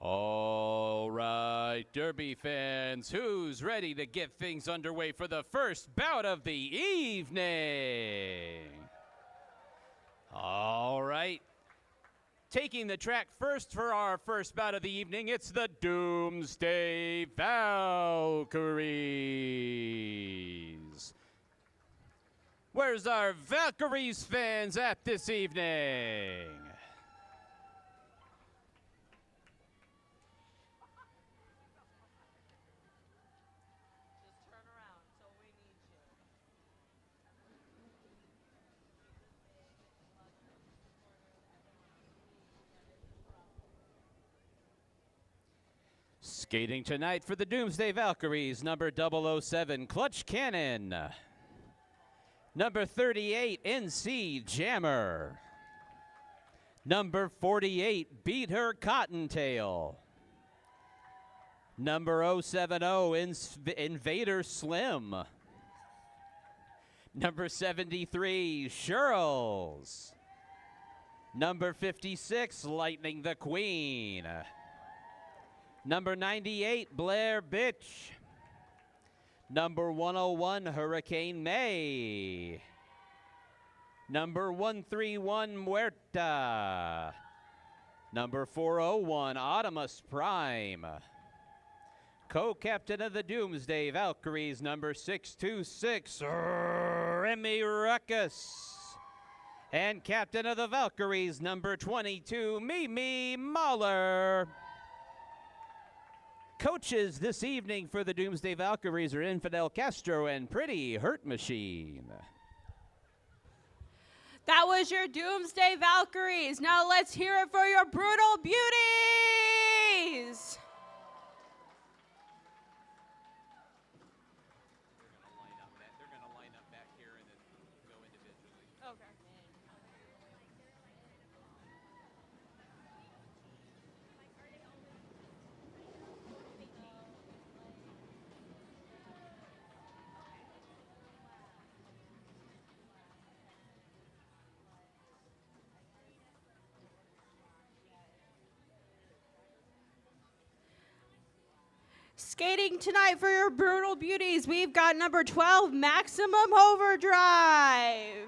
All right, Derby fans, who's ready to get things underway for the first bout of the evening? All right. Taking the track first for our first bout of the evening, it's the Doomsday Valkyries. Where's our Valkyries fans at this evening? Skating tonight for the Doomsday Valkyries, number 007, Clutch Cannon. Number 38, NC Jammer. Number 48, Beat Her Cottontail. Number 070, Invader Slim. Number 73, Shirls. Number 56, Lightning the Queen. Number 98, Blair Bitch. Number 101, Hurricane May. Number 131, Muerta. Number 401, Audimus Prime. Co-captain of the Doomsday Valkyries, number 626, Remy Ruckus. And captain of the Valkyries, number 22, Mimi Mahler. Coaches this evening for the Doomsday Valkyries are Infidel Castro and Pretty Hurt Machine. That was your Doomsday Valkyries. Now let's hear it for your Brutal Beauties. They're going to line up back here and then go individually. Okay. Skating tonight for your Brutal Beauties, we've got number 12, Maximum Overdrive.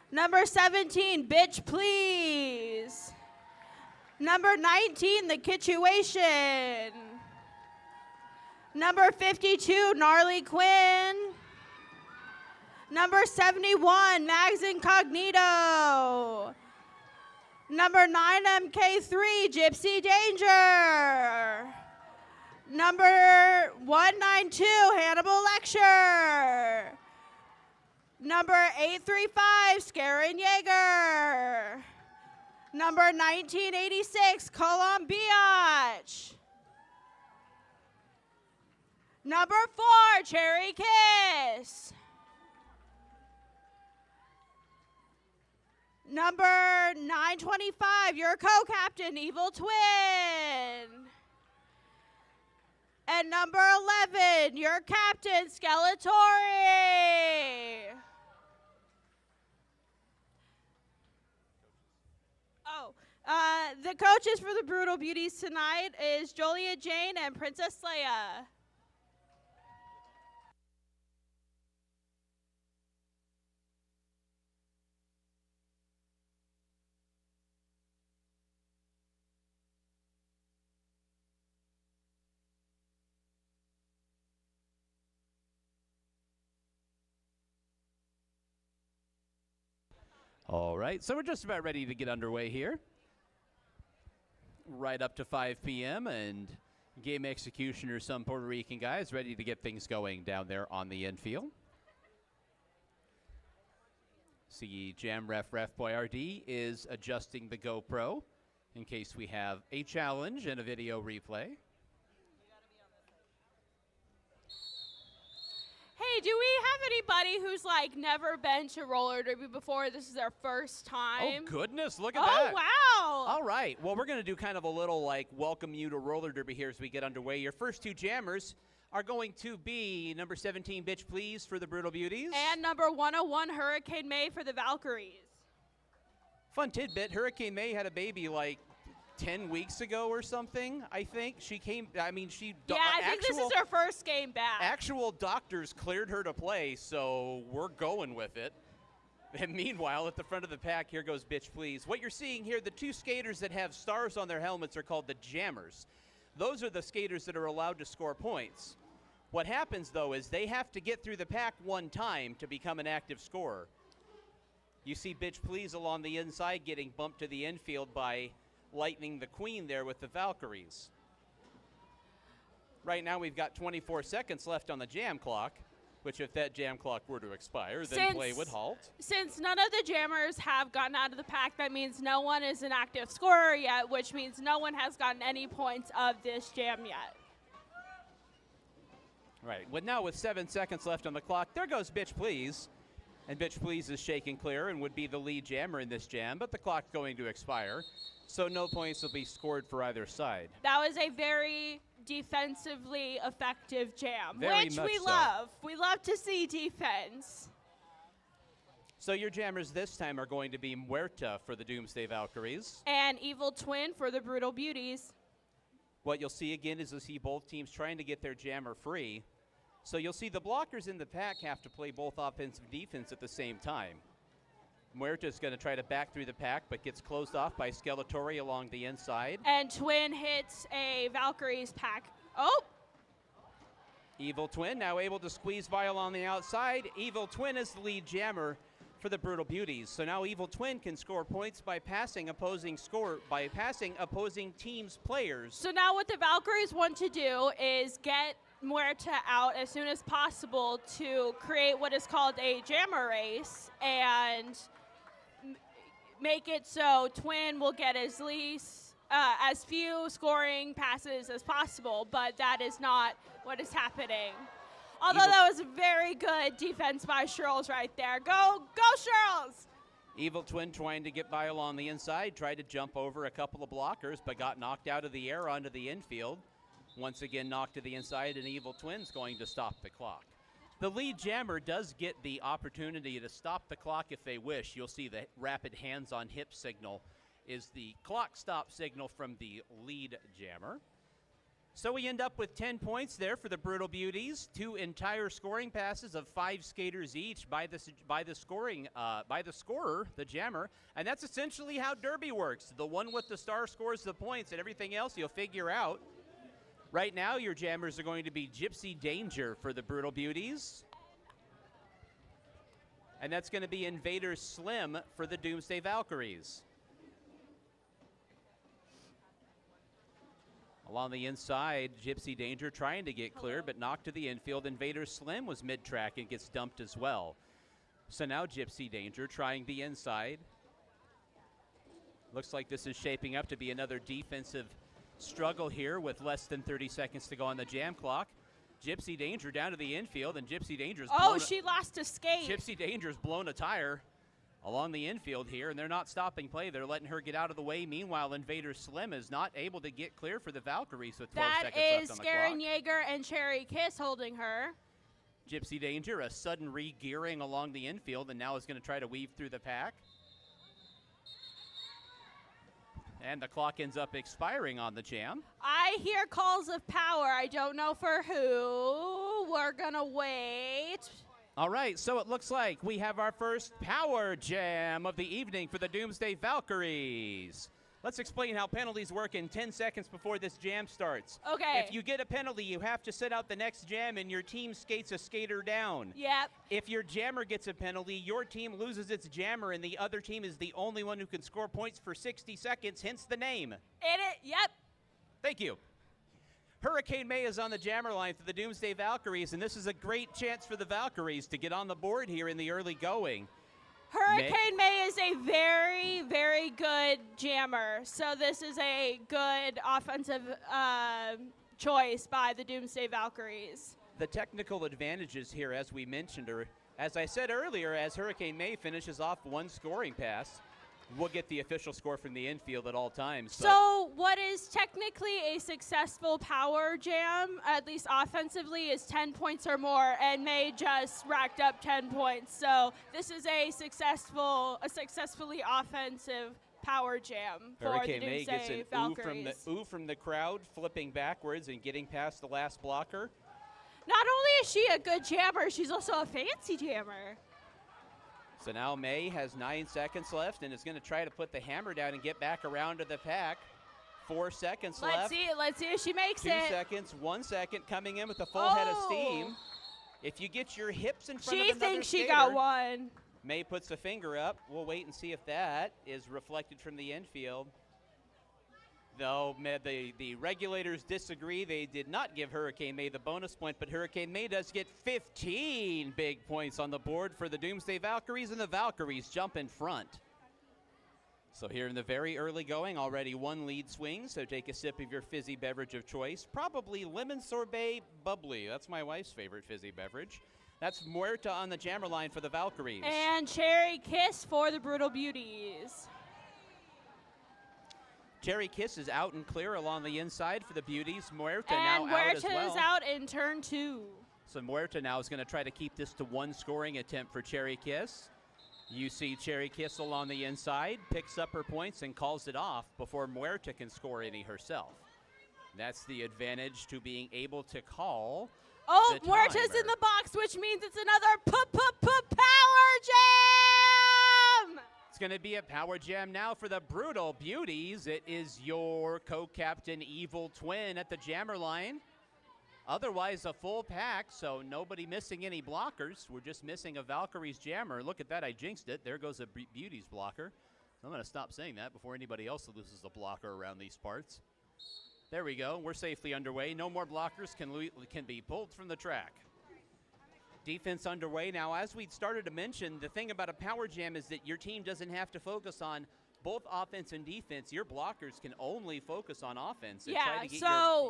Number 17, Bitch Please. Number 19, The Kitchuation. Number 52, Gnarly Quinn. Number 71, Mags Incognito. Number 9, MK3, Gypsy Danger. Number 192, Hannibal Lecture. Number 835, Scaren Jaeger. Number 1986, Colin Biatch. Number 4, Cherry Kiss. Number 925, your co-captain, Evil Twin. And number 11, your captain, Skeletori. The coaches for the Brutal Beauties tonight is Jolia Jane and Princess Leia. All right, so we're just about ready to get underway here. Right up to 5 p.m. and game executioners, some Puerto Rican guys, ready to get things going down there on the infield. See, Jam Ref Boyardee is adjusting the GoPro in case we have a challenge and a video replay. Hey, do we have anybody who's like never been to roller derby before? This is their first time. Oh, goodness, look at that. Oh, wow. All right, well, we're going to do kind of a little like welcome you to roller derby here as we get underway. Your first two jammers are going to be number 17, Bitch Please, for the Brutal Beauties. And number 101, Hurricane May for the Valkyries. Fun tidbit, Hurricane May had a baby like 10 weeks ago or something, I think. She came, I mean, she... Yeah, I think this is her first game back. Actual doctors cleared her to play, so we're going with it. And meanwhile, at the front of the pack, here goes Bitch Please. What you're seeing here, the two skaters that have stars on their helmets are called the Jammers. Those are the skaters that are allowed to score points. What happens, though, is they have to get through the pack one time to become an active scorer. You see Bitch Please along the inside getting bumped to the infield by Lightning the Queen there with the Valkyries. Right now we've got 24 seconds left on the jam clock, which if that jam clock were to expire, then play would halt. Since none of the jammers have gotten out of the pack, that means no one is an active scorer yet, which means no one has gotten any points of this jam yet. Right. Well, now with 7 seconds left on the clock, there goes Bitch Please. And Bitch Please is shaking clear and would be the lead jammer in this jam, but the clock's going to expire, so no points will be scored for either side. That was a very defensively effective jam, Very which much we so. love. We love to see defense. So your jammers this time are going to be Muerta for the Doomsday Valkyries. And Evil Twin for the Brutal Beauties. What you'll see again is you'll see both teams trying to get their jammer free. So you'll see the blockers in the pack have to play both offense and defense at the same time. Muerta is going to try to back through the pack, but gets closed off by Skeletori along the inside. And Twin hits a Valkyries pack. Oh! Evil Twin now able to squeeze by along the outside. Evil Twin is the lead jammer for the Brutal Beauties. So now Evil Twin can score points by passing opposing teams' players. So now what the Valkyries want to do is get Muerta out as soon as possible to create what is called a jammer race and make it so Twin will get as few scoring passes as possible, but that is not what is happening. Although that was very good defense by Shirls right there. Go Shirls! Evil Twin trying to get by along the inside, tried to jump over a couple of blockers, but got knocked out of the air onto the infield. Once again knocked to the inside, and Evil Twin's going to stop the clock. The lead jammer does get the opportunity to stop the clock if they wish. You'll see the rapid hands on hip signal is the clock stop signal from the lead jammer. So we end up with 10 points there for the Brutal Beauties. 2 entire scoring passes of 5 skaters each by the scorer, the jammer, and that's essentially how Derby works. The one with the star scores the points, and everything else you'll figure out. Right now, your jammers are going to be Gypsy Danger for the Brutal Beauties. And that's going to be Invader Slim for the Doomsday Valkyries. Along the inside, Gypsy Danger trying to get clear, but knocked to the infield. Invader Slim was mid-track and gets dumped as well. So now Gypsy Danger trying the inside. Looks like this is shaping up to be another defensive struggle here with less than 30 seconds to go on the jam clock. Gypsy Danger down to the infield, and Gypsy Danger's she lost a skate. Gypsy Danger's blown a tire along the infield here, and they're not stopping play. They're letting her get out of the way. Meanwhile, Invader Slim is not able to get clear for the Valkyries with 12 seconds left on the clock. That is Garen Yeager and Cherry Kiss holding her. Gypsy Danger, a sudden re-gearing along the infield, and now is going to try to weave through the pack. And the clock ends up expiring on the jam. I hear calls of power. I don't know for who. We're going to wait. All right, so it looks like we have our first power jam of the evening for the Doomsday Valkyries. Let's explain how penalties work in 10 seconds before this jam starts. Okay. If you get a penalty, you have to sit out the next jam and your team skates a skater down. Yep. If your jammer gets a penalty, your team loses its jammer and the other team is the only one who can score points for 60 seconds, hence the name. Yep. Thank you. Hurricane May is on the jammer line for the Doomsday Valkyries, and this is a great chance for the Valkyries to get on the board here in the early going. Hurricane May is a very, very good jammer, so this is a good offensive choice by the Doomsday Valkyries. The technical advantages here, as we mentioned, are, as I said earlier, as Hurricane May finishes off one scoring pass, we'll get the official score from the infield at all times. So what is technically a successful power jam, at least offensively, is 10 points or more, and May just racked up 10 points. So this is a successfully offensive power jam for Hurricane the May gets Doomsday an Valkyries. ooh from the crowd, flipping backwards and getting past the last blocker. Not only is she a good jammer, she's also a fancy jammer. So now May has 9 seconds left and is going to try to put the hammer down and get back around to the pack. 4 seconds left. Let's see if she makes 2 it. seconds, 1 second, coming in with a full head of steam. If you get your hips in front of another She thinks skater, she got one. May puts a finger up. We'll wait and see if that is reflected from the infield. Though the regulators disagree, they did not give Hurricane May the bonus point, but Hurricane May does get 15 big points on the board for the Doomsday Valkyries, and the Valkyries jump in front. So here in the very early going, already one lead swing, so take a sip of your fizzy beverage of choice. Probably lemon sorbet bubbly. That's my wife's favorite fizzy beverage. That's Muerta on the jammer line for the Valkyries. And Cherry Kiss for the Brutal Beauties. Cherry Kiss is out and clear along the inside for the Beauties. Muerta and now out as well. Muerta is out in turn 2. So Muerta now is going to try to keep this to one scoring attempt for Cherry Kiss. You see Cherry Kiss along the inside, picks up her points and calls it off before Muerta can score any herself. That's the advantage to being able to call. Oh, the Muerta's timer. in the box, which means it's another power jam! It's going to be a power jam now for the Brutal Beauties. It is your co-captain Evil Twin at the jammer line. Otherwise, a full pack, so nobody missing any blockers. We're just missing a Valkyries jammer. Look at that, I jinxed it. There goes a Beauties blocker. I'm going to stop saying that before anybody else loses a blocker around these parts. There we go. We're safely underway. No more blockers can be pulled from the track. Defense underway. Now, as we started to mention, the thing about a power jam is that your team doesn't have to focus on both offense and defense. Your blockers can only focus on offense. And try to get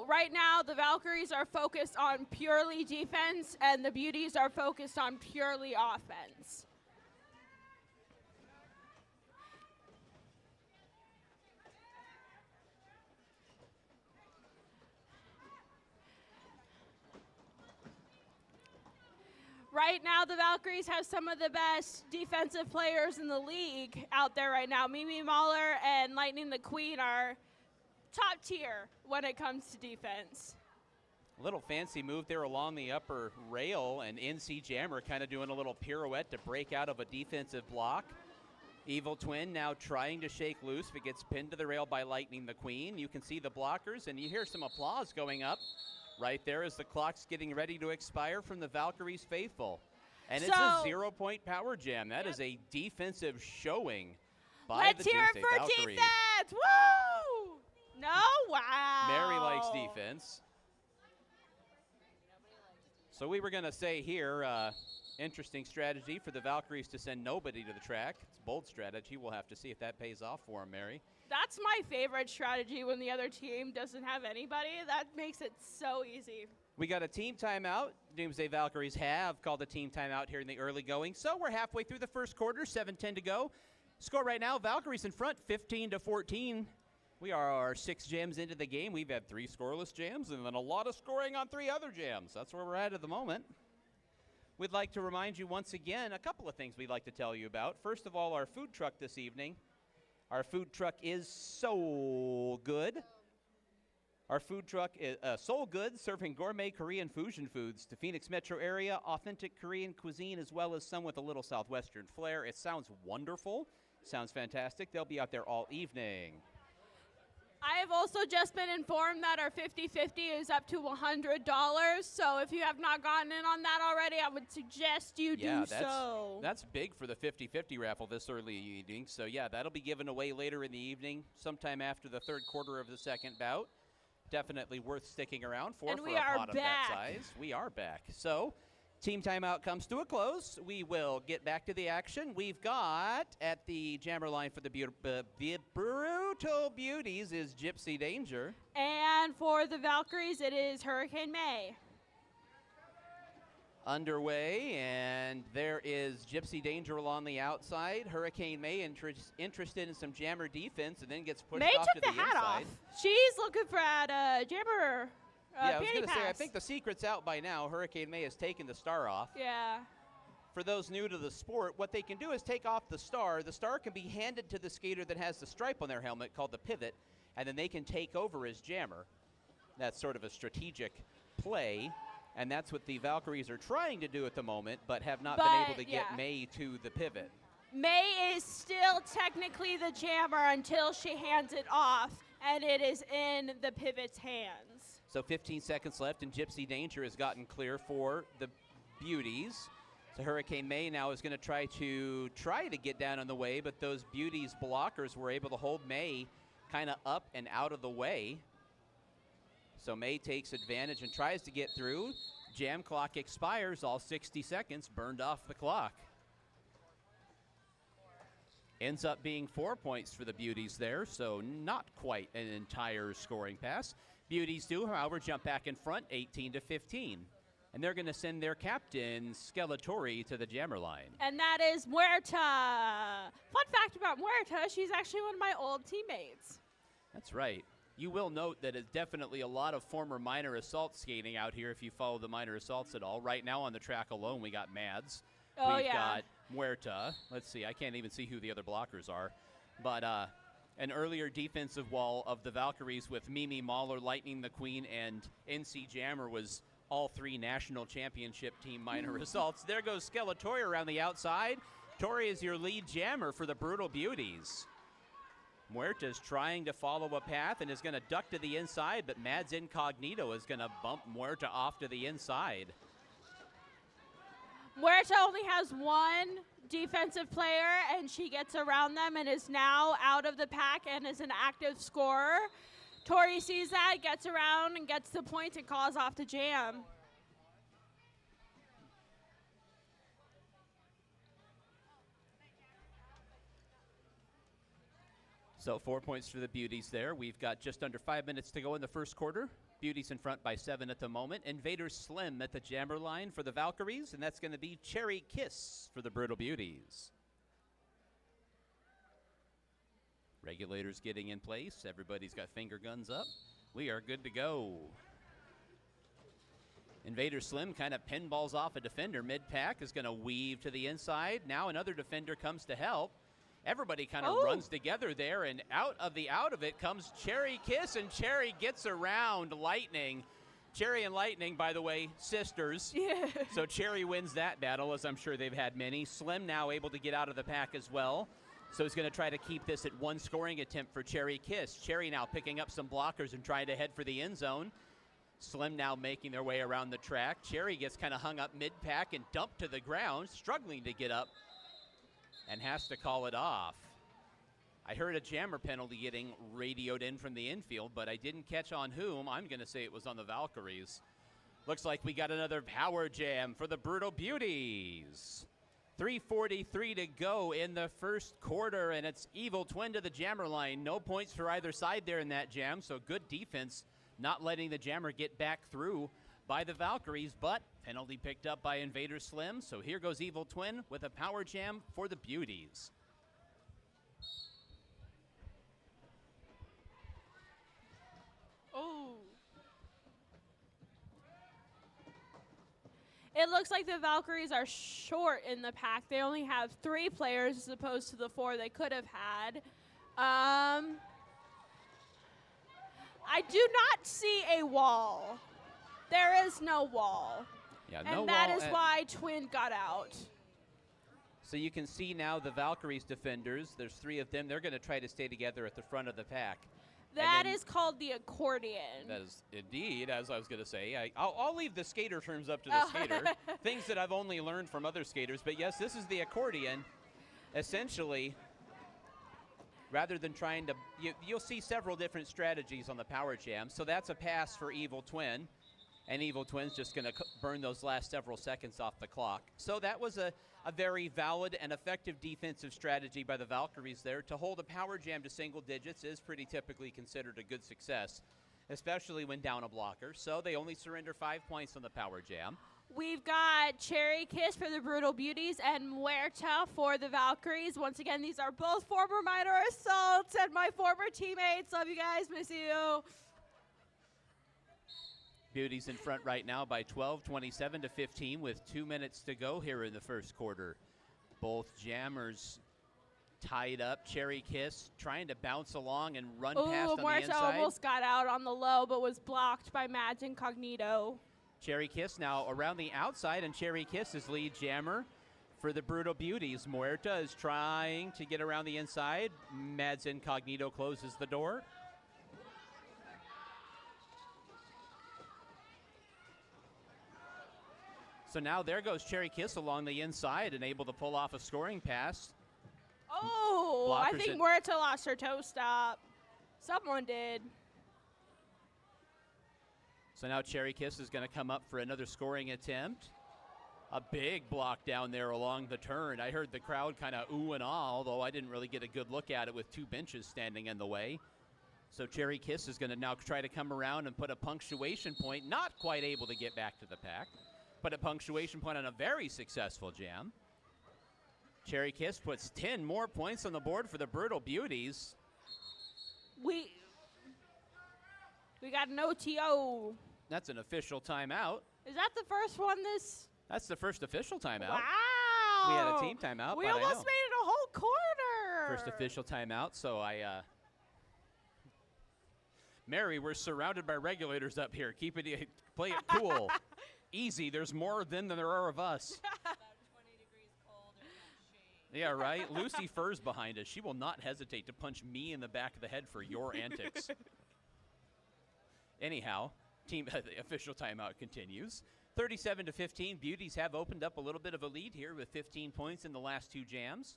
right now the Valkyries are focused on purely defense and the Beauties are focused on purely offense. Right now, the Valkyries have some of the best defensive players in the league out there right now. Mimi Mahler and Lightning the Queen are top tier when it comes to defense. A little fancy move there along the upper rail, and NC Jammer kind of doing a little pirouette to break out of a defensive block. Evil Twin now trying to shake loose, but gets pinned to the rail by Lightning the Queen. You can see the blockers, and you hear some applause going up right there as the clock's getting ready to expire from the Valkyries faithful. And it's a 0-point power jam. That is a defensive showing by the Doomsday Valkyries. Let's hear it for defense! Woo! No? Wow. Mary likes defense. So we were going to say here, interesting strategy for the Valkyries to send nobody to the track. It's a bold strategy. We'll have to see if that pays off for them, Mary. That's my favorite strategy when the other team doesn't have anybody. That makes it so easy. We got a team timeout. Doomsday Valkyries have called a team timeout here in the early going. So we're halfway through the first quarter, 7:10 to go. Score right now, Valkyries in front, 15-14. We are 6 jams into the game. We've had 3 scoreless jams and then a lot of scoring on 3 other jams. That's where we're at the moment. We'd like to remind you once again a couple of things we'd like to tell you about. First of all, our food truck this evening. Our food truck is so good. Our food truck is Soul Good, serving gourmet Korean fusion foods to Phoenix metro area, authentic Korean cuisine, as well as some with a little Southwestern flair. It sounds wonderful. Sounds fantastic. They'll be out there all evening. I have also just been informed that our 50/50 is up to $100. So if you have not gotten in on that already, I would suggest you do so. That's big for the 50/50 raffle this early evening. So, yeah, that'll be given away later in the evening, sometime after the third quarter of the second bout. Definitely worth sticking around for a pot of that size. We are back. So, team timeout comes to a close. We will get back to the action. We've got at the jammer line for the Brutal Beauties is Gypsy Danger. And for the Valkyries, it is Hurricane May. Underway, and there is Gypsy Danger along the outside. Hurricane May interested in some jammer defense and then gets pushed off to the inside. May took the hat off. She's looking for a jammer. Yeah, I was going to say, I think the secret's out by now. Hurricane May has taken the star off. Yeah. for those new to the sport, what they can do is take off the star. The star can be handed to the skater that has the stripe on their helmet called the pivot, and then they can take over as jammer. That's sort of a strategic play, and that's what the Valkyries are trying to do at the moment, but have not been able to get May to the pivot. May is still technically the jammer until she hands it off, and it is in the pivot's hands. So 15 seconds left, and Gypsy Danger has gotten clear for the Beauties. So Hurricane May now is going to try to get down on the way, but those Beauties blockers were able to hold May kind of up and out of the way. So May takes advantage and tries to get through. Jam clock expires, all 60 seconds burned off the clock. Ends up being 4 points for the Beauties there, so not quite an entire scoring pass. Beauties do, however, jump back in front, 18-15. And they're going to send their captain, Skeletori, to the jammer line. And that is Muerta. Fun fact about Muerta, she's actually one of my old teammates. That's right. You will note that it's definitely a lot of former minor assault skating out here if you follow the minor assaults at all. Right now on the track alone, we got Mads. Oh, We've yeah. got Muerta. Let's see. I can't even see who the other blockers are. But an earlier defensive wall of the Valkyries with Mimi Mahler, Lightning the Queen, and NC Jammer was all three national championship team minor assaults. There goes Skeletori around the outside. Tori is your lead jammer for the Brutal Beauties. Muerta's trying to follow a path and is going to duck to the inside, but Mads Incognito is going to bump Muerta off to the inside. Muerta only has one defensive player, and she gets around them and is now out of the pack and is an active scorer. Tori sees that, gets around and gets the point and calls off the jam. So 4 points for the Beauties there. We've got just under 5 minutes to go in the first quarter. Beauties in front by 7 at the moment. Invader Slim at the jammer line for the Valkyries, and that's going to be Cherry Kiss for the Brutal Beauties. Regulators getting in place. Everybody's got finger guns up. We are good to go. Invader Slim kind of pinballs off a defender. Mid-pack is going to weave to the inside. Now another defender comes to help. Everybody kind of runs together there, and out of it comes Cherry Kiss, and Cherry gets around Lightning. Cherry and Lightning, by the way, sisters. Yeah. So Cherry wins that battle, as I'm sure they've had many. Slim now able to get out of the pack as well. So he's going to try to keep this at one scoring attempt for Cherry Kiss. Cherry now picking up some blockers and trying to head for the end zone. Slim now making their way around the track. Cherry gets kind of hung up mid-pack and dumped to the ground, struggling to get up, and has to call it off. I heard a jammer penalty getting radioed in from the infield, but I didn't catch on whom. I'm going to say it was on the Valkyries. Looks like we got another power jam for the Brutal Beauties. 3:43 to go in the first quarter, and it's Evil Twin to the jammer line. No points for either side there in that jam, so good defense not letting the jammer get back through by the Valkyries, but penalty picked up by Invader Slim. So here goes Evil Twin with a power jam for the Beauties. Oh. It looks like the Valkyries are short in the pack. They only have 3 players as opposed to the 4 they could have had. I do not see a wall. There is no wall. Yeah, and that is why Twin got out. So you can see now the Valkyries defenders, there's 3 of them. They're going to try to stay together at the front of the pack. That is called the accordion. That is indeed, as I was going to say. I'll leave the skater terms up to the skater. Things that I've only learned from other skaters. But yes, this is the accordion. Essentially, rather than trying to, you'll see several different strategies on the power jam. So that's a pass for Evil Twin. And Evil Twin's just going to burn those last several seconds off the clock. So that was a very valid and effective defensive strategy by the Valkyries there. To hold a power jam to single digits is pretty typically considered a good success, especially when down a blocker. So they only surrender 5 points on the power jam. We've got Cherry Kiss for the Brutal Beauties and Muerta for the Valkyries. Once again, these are both former minor assaults and my former teammates. Love you guys. Miss you. Beauties in front right now by 12, 27-15 with 2 minutes to go here in the first quarter. Both jammers tied up. Cherry Kiss trying to bounce along and run past on the Muerta inside. almost got out on the low, but was blocked by Mads Incognito. Cherry Kiss now around the outside, and Cherry Kiss is lead jammer for the Brutal Beauties. Muerta is trying to get around the inside. Mads Incognito closes the door. So now there goes Cherry Kiss along the inside and able to pull off a scoring pass. Oh, I Blockers think in. Muerta lost her toe stop. Someone did. So now Cherry Kiss is going to come up for another scoring attempt. A big block down there along the turn. I heard the crowd kind of ooh and ah, although I didn't really get a good look at it with two benches standing in the way. So Cherry Kiss is going to now try to come around and put a punctuation point. Not quite able to get back to the pack, but a punctuation point on a very successful jam. Cherry Kiss puts 10 more points on the board for the Brutal Beauties. We got an OTO. That's an official timeout. Is that the first one this? That's the first official timeout. Wow. We had a team timeout. We but almost I know. made it a whole quarter. First official timeout, so Mary, we're surrounded by regulators up here. Play it cool. Easy, there's more of them than there are of us. About 20 degrees cold and shade. Yeah, right? Lucy Furr's behind us. She will not hesitate to punch me in the back of the head for your antics. Anyhow, the official timeout continues. 37-15, Beauties have opened up a little bit of a lead here with 15 points in the last two jams.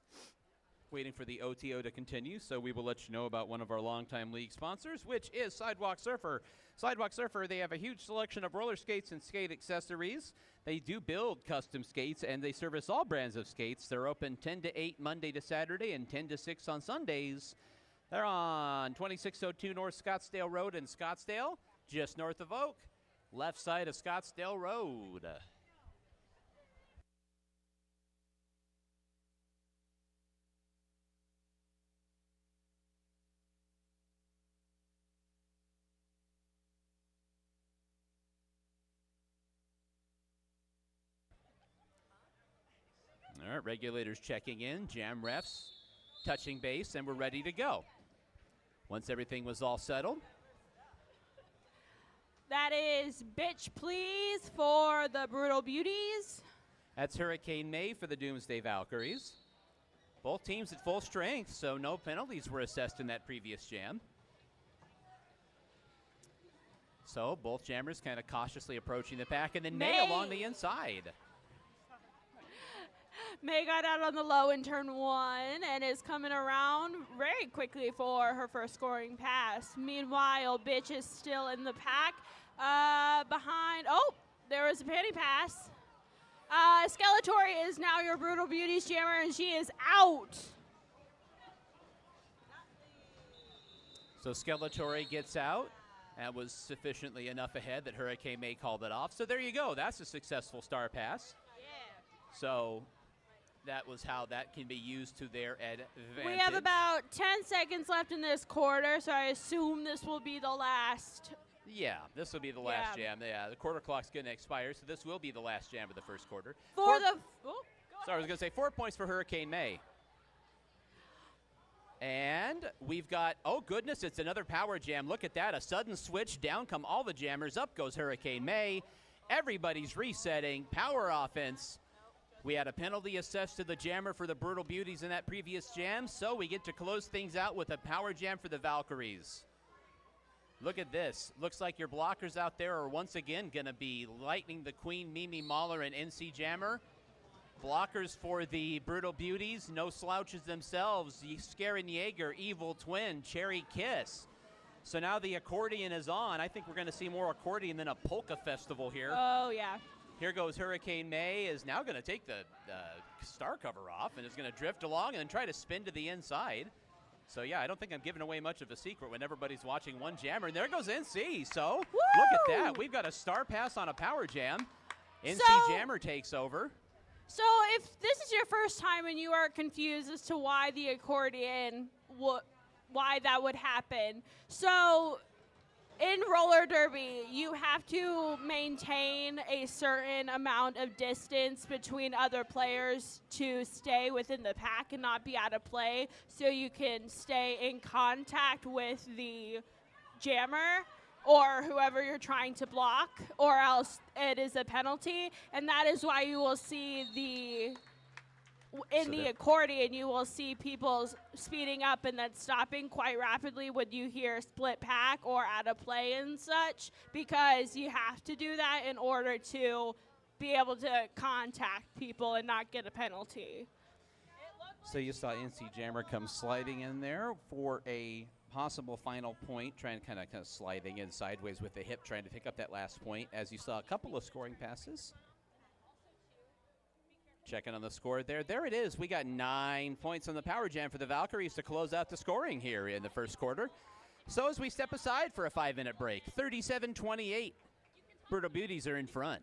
Waiting for the OTO to continue, so we will let you know about one of our longtime league sponsors, which is Sidewalk Surfer. Sidewalk Surfer, they have a huge selection of roller skates and skate accessories. They do build custom skates, and they service all brands of skates. They're open 10 to 8 Monday to Saturday and 10 to 6 on Sundays. They're on 2602 North Scottsdale Road in Scottsdale, just north of Oak, left side of Scottsdale Road. All right, regulators checking in, jam refs touching base, and we're ready to go. Once everything was all settled. That is Bitch Please for the Brutal Beauties. That's Hurricane May for the Doomsday Valkyries. Both teams at full strength, so no penalties were assessed in that previous jam. So both jammers kind of cautiously approaching the pack, and then May along the inside. May got out on the low in turn one and is coming around very quickly for her first scoring pass. Meanwhile, Bitch is still in the pack behind. Oh, there was a penny pass. Skeletor is now your Brutal Beauties jammer, and she is out. So Skeletor gets out. That was sufficiently enough ahead that Hurricane May called it off. So there you go. That's a successful star pass. Yeah. So that was how that can be used to their advantage. We have about 10 seconds left in this quarter, so I assume this will be the last. Yeah, this will be the last jam. Yeah, the quarter clock's going to expire, so this will be the last jam of the first quarter. Sorry, I was going to say 4 points for Hurricane May. And we've got, oh goodness, it's another power jam. Look at that, a sudden switch. Down come all the jammers. Up goes Hurricane May. Everybody's resetting. Power offense. We had a penalty assessed to the jammer for the Brutal Beauties in that previous jam, so we get to close things out with a power jam for the Valkyries. Look at this. Looks like your blockers out there are once again going to be Lightning the Queen, Mimi Mahler, and NC Jammer. Blockers for the Brutal Beauties, no slouches themselves. Scarin Jaeger, Evil Twin, Cherry Kiss. So now the accordion is on. I think we're going to see more accordion than a polka festival here. Oh, yeah. Here goes Hurricane May, is now going to take the star cover off and is going to drift along and then try to spin to the inside. So, yeah, I don't think I'm giving away much of a secret when everybody's watching one jammer. And there goes NC. So, Woo! Look at that. We've got a star pass on a power jam. NC Jammer takes over. So if this is your first time and you are confused as to why the accordion, why that would happen. So in roller derby, you have to maintain a certain amount of distance between other players to stay within the pack and not be out of play, so you can stay in contact with the jammer or whoever you're trying to block, or else it is a penalty. And that is why you will see in So the that- accordion, you will see people speeding up and then stopping quite rapidly when you hear split pack or out of play and such, because you have to do that in order to be able to contact people and not get a penalty. So you saw NC Jammer come sliding in there for a possible final point, trying to kind of sliding in sideways with the hip, trying to pick up that last point, as you saw a couple of scoring passes. Checking on the score there. There it is. We got 9 points on the Power Jam for the Valkyries to close out the scoring here in the first quarter. So as we step aside for a 5-minute break, 37-28. Beauties are in front.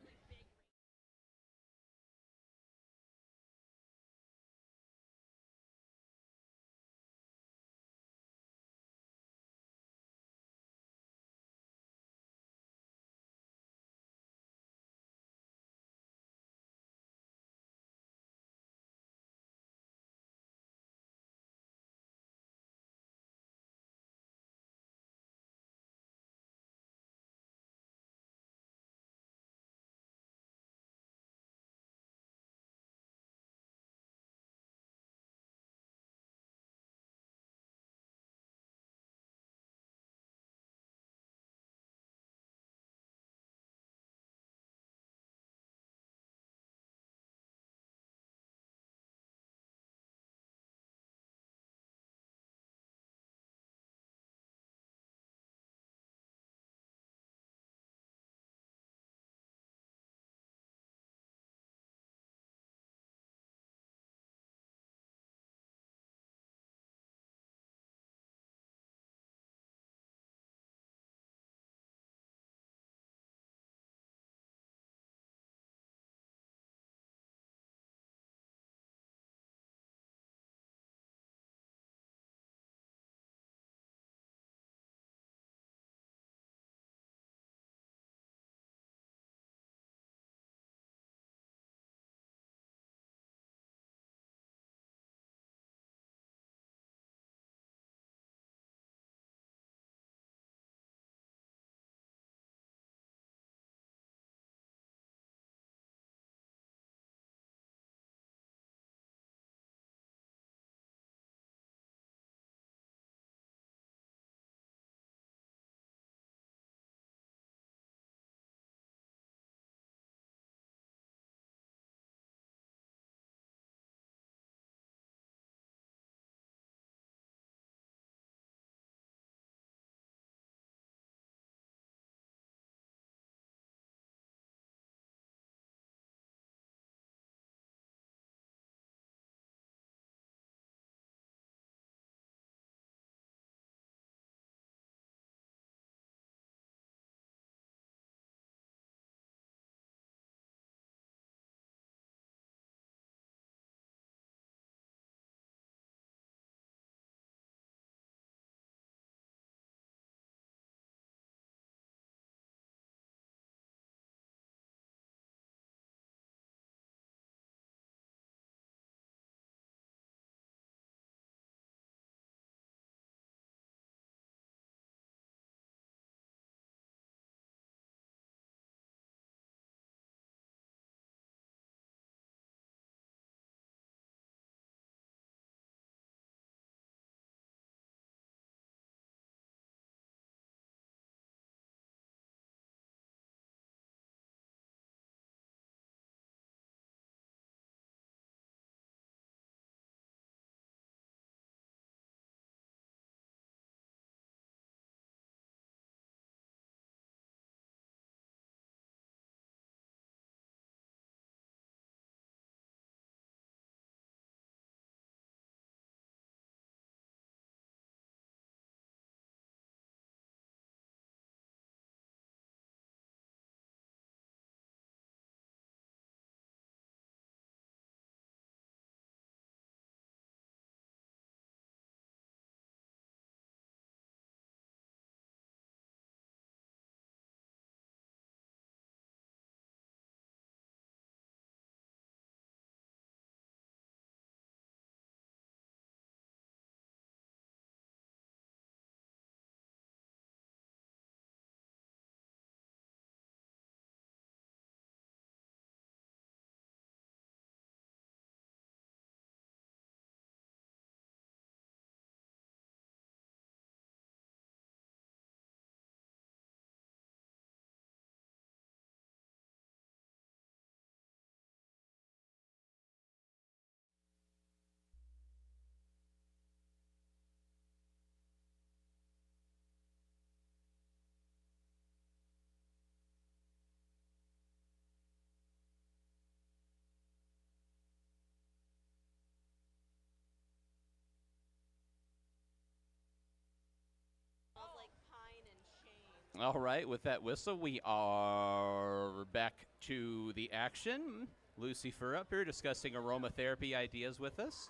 All right, with that whistle, we are back to the action. Lucy Fur up here discussing aromatherapy ideas with us.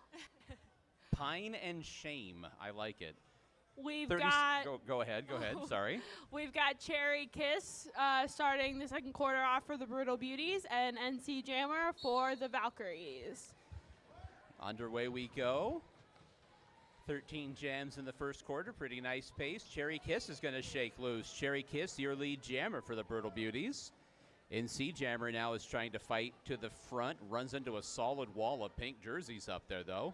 Pine and shame. I like it. We've got Go ahead. Sorry. we've got Cherry Kiss starting the second quarter off for the Brutal Beauties and NC Jammer for the Valkyries. Underway we go. 13 jams in the first quarter. Pretty nice pace. Cherry Kiss is going to shake loose. Cherry Kiss, your lead jammer for the Brutal Beauties. NC Jammer now is trying to fight to the front. Runs into a solid wall of pink jerseys up there, though.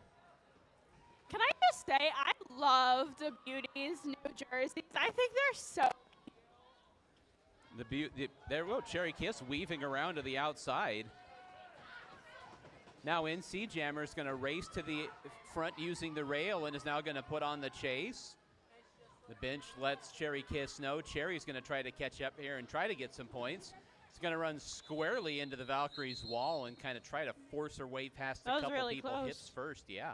Can I just say, I love the Beauties' new jerseys. I think they're so Cherry Kiss weaving around to the outside. Now NC Jammer is going to race to the front using the rail and is now going to put on the chase. The bench lets Cherry Kiss know. Cherry's going to try to catch up here and try to get some points. She's going to run squarely into the Valkyries' wall and kind of try to force her way past a couple really people close. hips first. Yeah.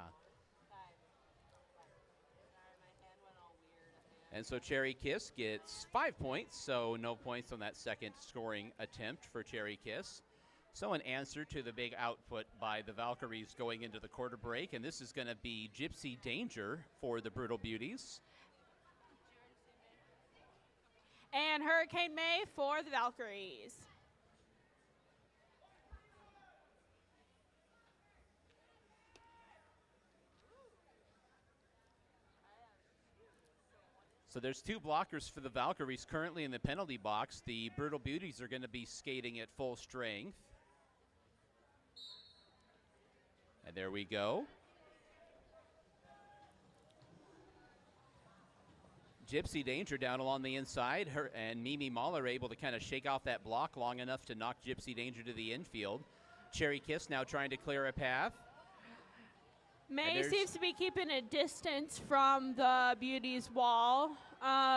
And so Cherry Kiss gets 5 points, so no points on that second scoring attempt for Cherry Kiss. So an answer to the big output by the Valkyries going into the quarter break, and this is going to be Gypsy Danger for the Brutal Beauties. And Hurricane May for the Valkyries. So there's 2 blockers for the Valkyries currently in the penalty box. The Brutal Beauties are going to be skating at full strength. And there we go. Gypsy Danger down along the inside. Her and Mimi Mahler able to kind of shake off that block long enough to knock Gypsy Danger to the infield. Cherry Kiss now trying to clear a path. May seems to be keeping a distance from the Beauties' wall,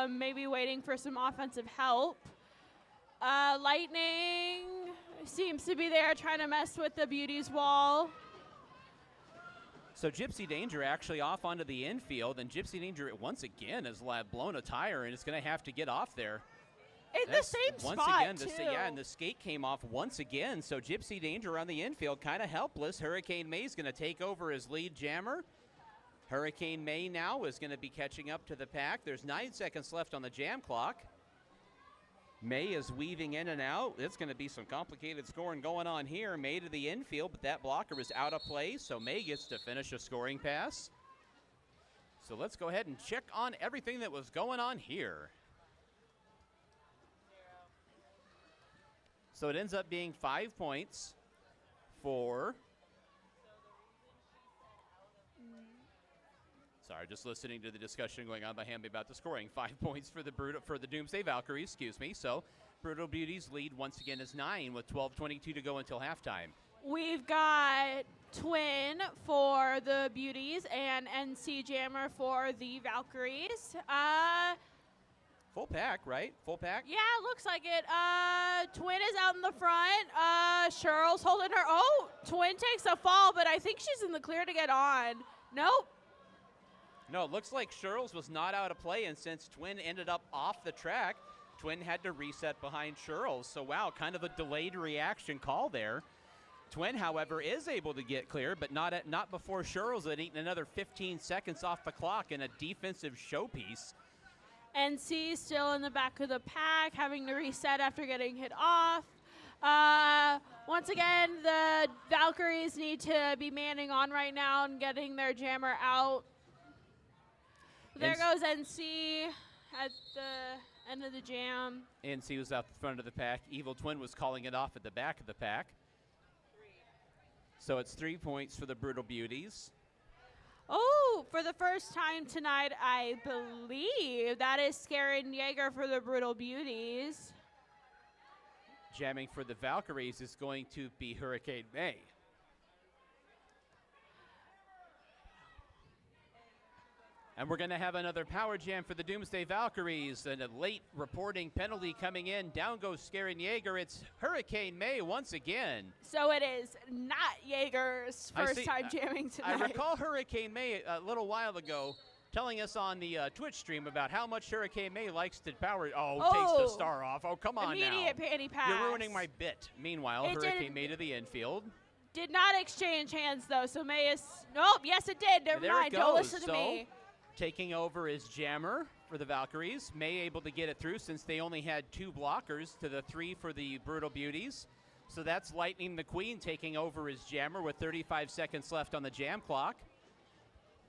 maybe waiting for some offensive help. Lightning seems to be there trying to mess with the Beauties' wall. So Gypsy Danger actually off onto the infield, and Gypsy Danger once again has blown a tire and is going to have to get off there. In the same once spot, again, too. And the skate came off once again, so Gypsy Danger on the infield, kind of helpless. Hurricane May's going to take over as lead jammer. Hurricane May now is going to be catching up to the pack. There's 9 seconds left on the jam clock. May is weaving in and out. It's going to be some complicated scoring going on here. May to the infield, but that blocker is out of play, so May gets to finish a scoring pass. So let's go ahead and check on everything that was going on here. So it ends up being 5 points for. Sorry, just listening to the discussion going on behind me about the scoring. 5 points for the Doomsday Valkyries, excuse me. So Brutal Beauties lead once again is 9 with 12:22 to go until halftime. We've got Twin for the Beauties and NC Jammer for the Valkyries. Full pack, right? Full pack? Yeah, looks like it. Twin is out in the front. Cheryl's holding her. Oh, Twin takes a fall, but I think she's in the clear to get on. Nope. No, it looks like Sherles was not out of play, and since Twin ended up off the track, Twin had to reset behind Sherles. So, wow, kind of a delayed reaction call there. Twin, however, is able to get clear, but not before Sherles had eaten another 15 seconds off the clock in a defensive showpiece. NC still in the back of the pack, having to reset after getting hit off. Once again, the Valkyries need to be manning on right now and getting their jammer out. There goes NC at the end of the jam. NC was out the front of the pack. Evil Twin was calling it off at the back of the pack. So it's 3 points for the Brutal Beauties. Oh, for the first time tonight, I believe that is Skarin Yeager for the Brutal Beauties. Jamming for the Valkyries is going to be Hurricane May. And we're going to have another power jam for the Doomsday Valkyries, and a late reporting penalty coming in. Down goes Skarin Yeager. It's Hurricane May once again. So it is not Yeager's first time jamming tonight. I recall Hurricane May a little while ago telling us on the Twitch stream about how much Hurricane May likes to power. Oh, takes the star off. Oh, come on Immediate now. panty pass. You're ruining my bit. Meanwhile, Hurricane May to the infield. Did not exchange hands, though, so May is... Nope, yes, it did. Never mind. Don't listen to me. Taking over is Jammer for the Valkyries. May able to get it through since they only had 2 blockers to the 3 for the Brutal Beauties. So that's Lightning the Queen taking over as Jammer with 35 seconds left on the jam clock.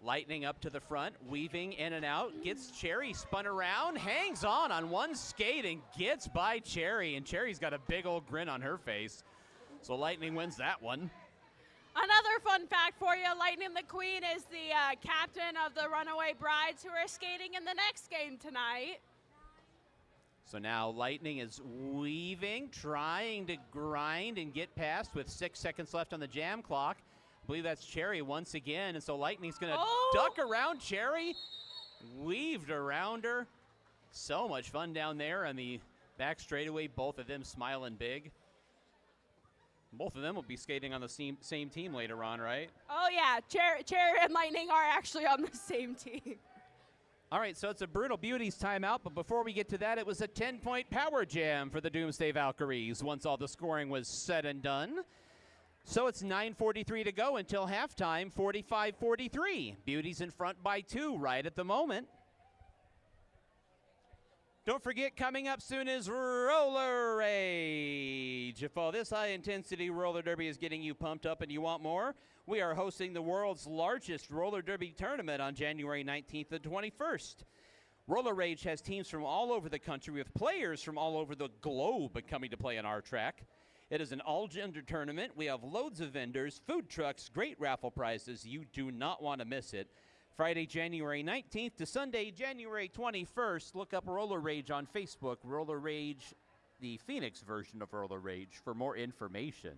Lightning up to the front, weaving in and out, gets Cherry spun around, hangs on one skate and gets by Cherry. And Cherry's got a big old grin on her face. So Lightning wins that one. Another fun fact for you, Lightning the Queen is the captain of the Runaway Brides who are skating in the next game tonight. So now Lightning is weaving, trying to grind and get past with 6 seconds left on the jam clock. I believe that's Cherry once again, and so Lightning's going to duck around Cherry, weaved around her. So much fun down there on the back straightaway, both of them smiling big. Both of them will be skating on the same team later on, right? Oh, yeah. Cherry and Lightning are actually on the same team. All right, so it's a Brutal Beauties timeout, but before we get to that, it was a 10-point power jam for the Doomsday Valkyries once all the scoring was said and done. So it's 9:43 to go until halftime, 45-43. Beauties in front by 2 right at the moment. Don't forget, coming up soon is Roller Rage. If all this high-intensity roller derby is getting you pumped up and you want more, we are hosting the world's largest roller derby tournament on January 19th and 21st. Roller Rage has teams from all over the country with players from all over the globe coming to play on our track. It is an all-gender tournament. We have loads of vendors, food trucks, great raffle prizes. You do not want to miss it. Friday, January 19th to Sunday, January 21st. Look up Roller Rage on Facebook. Roller Rage, the Phoenix version of Roller Rage, for more information.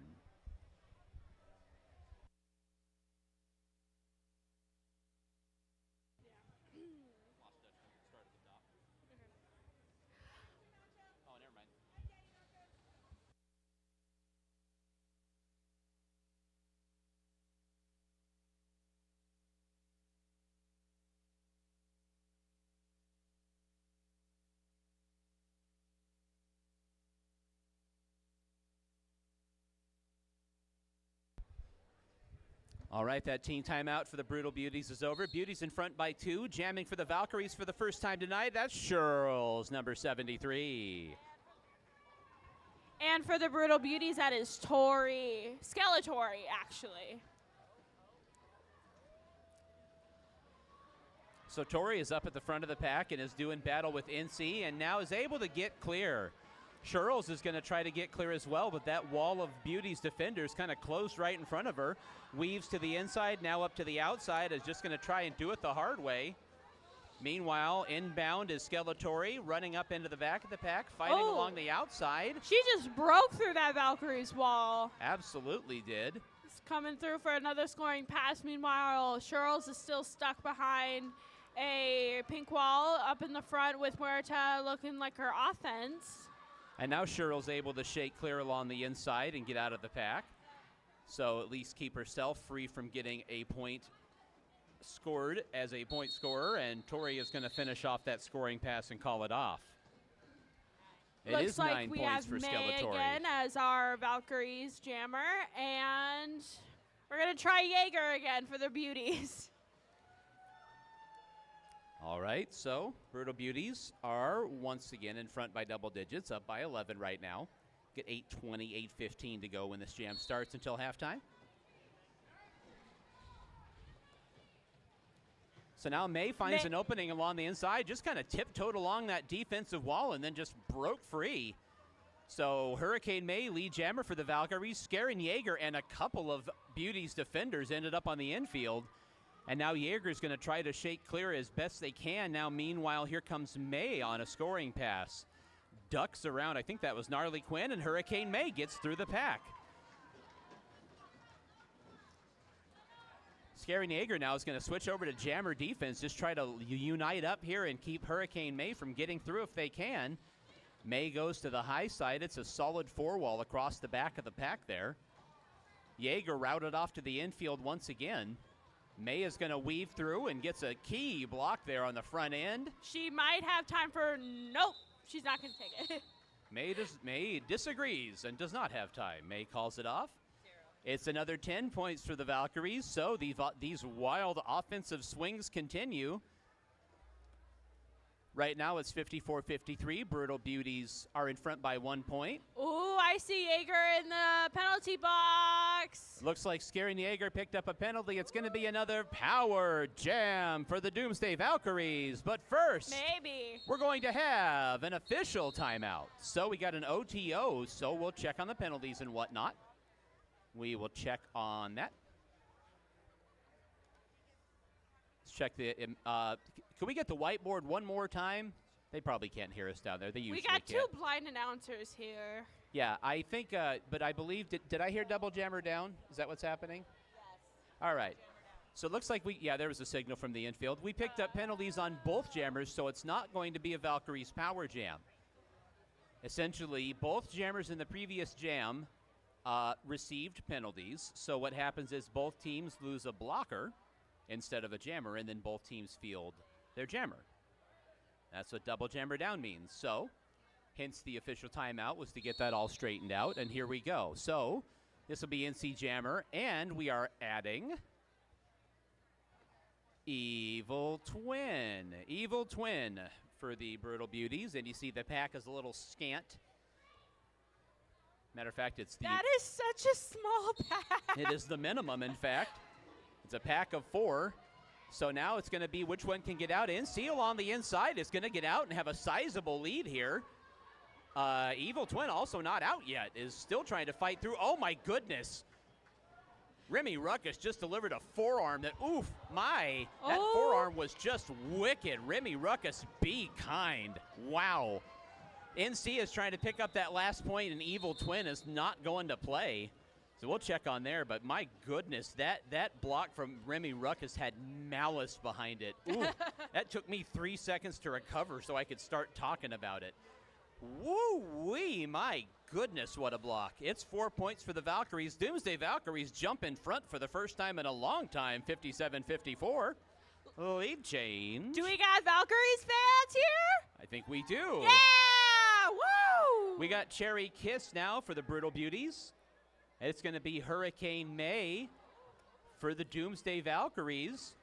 All right, that team timeout for the Brutal Beauties is over. Beauties in front by 2, jamming for the Valkyries for the first time tonight. That's Shirls, number 73. And for the Brutal Beauties, that is Tori. Skeletori, actually. So Tori is up at the front of the pack and is doing battle with NC and now is able to get clear. Shirls is going to try to get clear as well, but that wall of Beauty's defenders kind of closed right in front of her. Weaves to the inside, now up to the outside, is just going to try and do it the hard way. Meanwhile, inbound is Skeletori, running up into the back of the pack, fighting along the outside. She just broke through that Valkyrie's wall. Absolutely did. It's coming through for another scoring pass. Meanwhile, Shirls is still stuck behind a pink wall up in the front with Muerta looking like her offense. And now Cheryl's able to shake clear along the inside and get out of the pack. So at least keep herself free from getting a point scored as a point scorer. And Tori is going to finish off that scoring pass and call it off. It Looks is like 9 we points have for May Skeletori. again as our Valkyries jammer. And we're going to try Jaeger again for the Beauties. All right, so Brutal Beauties are once again in front by double digits, up by 11 right now. Get 8:20, 8:15 to go when this jam starts until halftime. So now May finds an opening along the inside, just kind of tiptoed along that defensive wall and then just broke free. So Hurricane May, lead jammer for the Valkyries, scaring Jaeger, and a couple of Beauties defenders ended up on the infield. And now Jaeger's going to try to shake clear as best they can. Now, meanwhile, here comes May on a scoring pass. Ducks around. I think that was Gnarly Quinn, and Hurricane May gets through the pack. Scaring Jaeger now is going to switch over to jammer defense, just try to unite up here and keep Hurricane May from getting through if they can. May goes to the high side. It's a solid 4-wall across the back of the pack there. Jaeger routed off to the infield once again. May is going to weave through and gets a key block there on the front end. She might have time for, nope, she's not going to take it. May disagrees and does not have time. May calls it off. It's another 10 points for the Valkyries, so these wild offensive swings continue. Right now it's 54-53. Brutal Beauties are in front by 1 point. Ooh, I see Jaeger in the penalty box. Looks like Scary Jaeger picked up a penalty. It's going to be another power jam for the Doomsday Valkyries. But first, Maybe. we're going to have an official timeout. So we got an OTO, so we'll check on the penalties and whatnot. We will check on that. Let's check the, can we get the whiteboard one more time? They probably can't hear us down there. They usually We got can't. two blind announcers here. Yeah, I think, but I believe, did I hear double jammer down? Is that what's happening? Yes. All right. So it looks like there was a signal from the infield. We picked up penalties on both jammers, so it's not going to be a Valkyries power jam. Essentially, both jammers in the previous jam received penalties. So what happens is both teams lose a blocker instead of a jammer, and then both teams field their jammer. That's what double jammer down means. So, hence the official timeout was to get that all straightened out, and here we go. So, this will be NC Jammer, and we are adding Evil Twin. Evil Twin for the Brutal Beauties, and you see the pack is a little scant. Matter of fact, it's the... That is such a small pack. It is the minimum, in fact. It's a pack of 4. So now it's going to be which one can get out. Seal on the inside is going to get out and have a sizable lead here. Evil Twin also not out yet, is still trying to fight through. Oh, my goodness. Remy Ruckus just delivered a forearm that, oof, my. That forearm was just wicked. Remy Ruckus, be kind. Wow. NC is trying to pick up that last point, and Evil Twin is not going to play. So we'll check on there, but my goodness, that block from Remy Ruckus had malice behind it. Ooh, that took me 3 seconds to recover so I could start talking about it. Woo-wee, my goodness, what a block. It's 4 points for the Valkyries. Doomsday Valkyries jump in front for the first time in a long time, 57-54. Lead change. Do we got Valkyries fans here? I think we do. Yeah! Woo! We got Cherry Kiss now for the Brutal Beauties. It's going to be Hurricane May for the Doomsday Valkyries.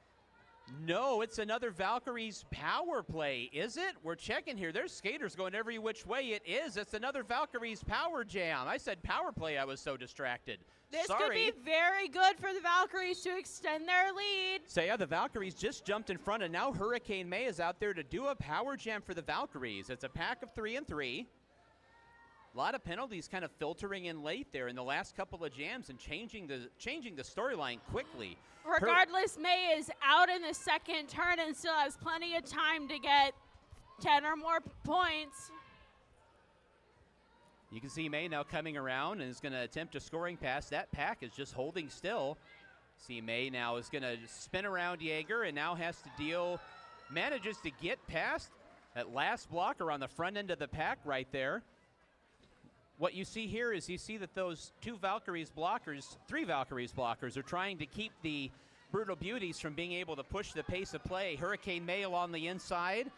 No, it's another Valkyries power play, is it? We're checking here. There's skaters going every which way. It is. It's another Valkyries power jam. I said power play. I was so distracted. This Sorry. could be very good for the Valkyries to extend their lead. So, yeah, the Valkyries just jumped in front, and now Hurricane May is out there to do a power jam for the Valkyries. It's a pack of 3 and 3. A lot of penalties kind of filtering in late there in the last couple of jams and changing the storyline quickly. Regardless, May is out in the second turn and still has plenty of time to get 10 or more points. You can see May now coming around and is going to attempt a scoring pass. That pack is just holding still. See May now is going to spin around Jaeger and now has to manages to get past that last blocker on the front end of the pack right there. What you see here is you see that those 3 Valkyries blockers are trying to keep the Brutal Beauties from being able to push the pace of play. Hurricane May along the inside.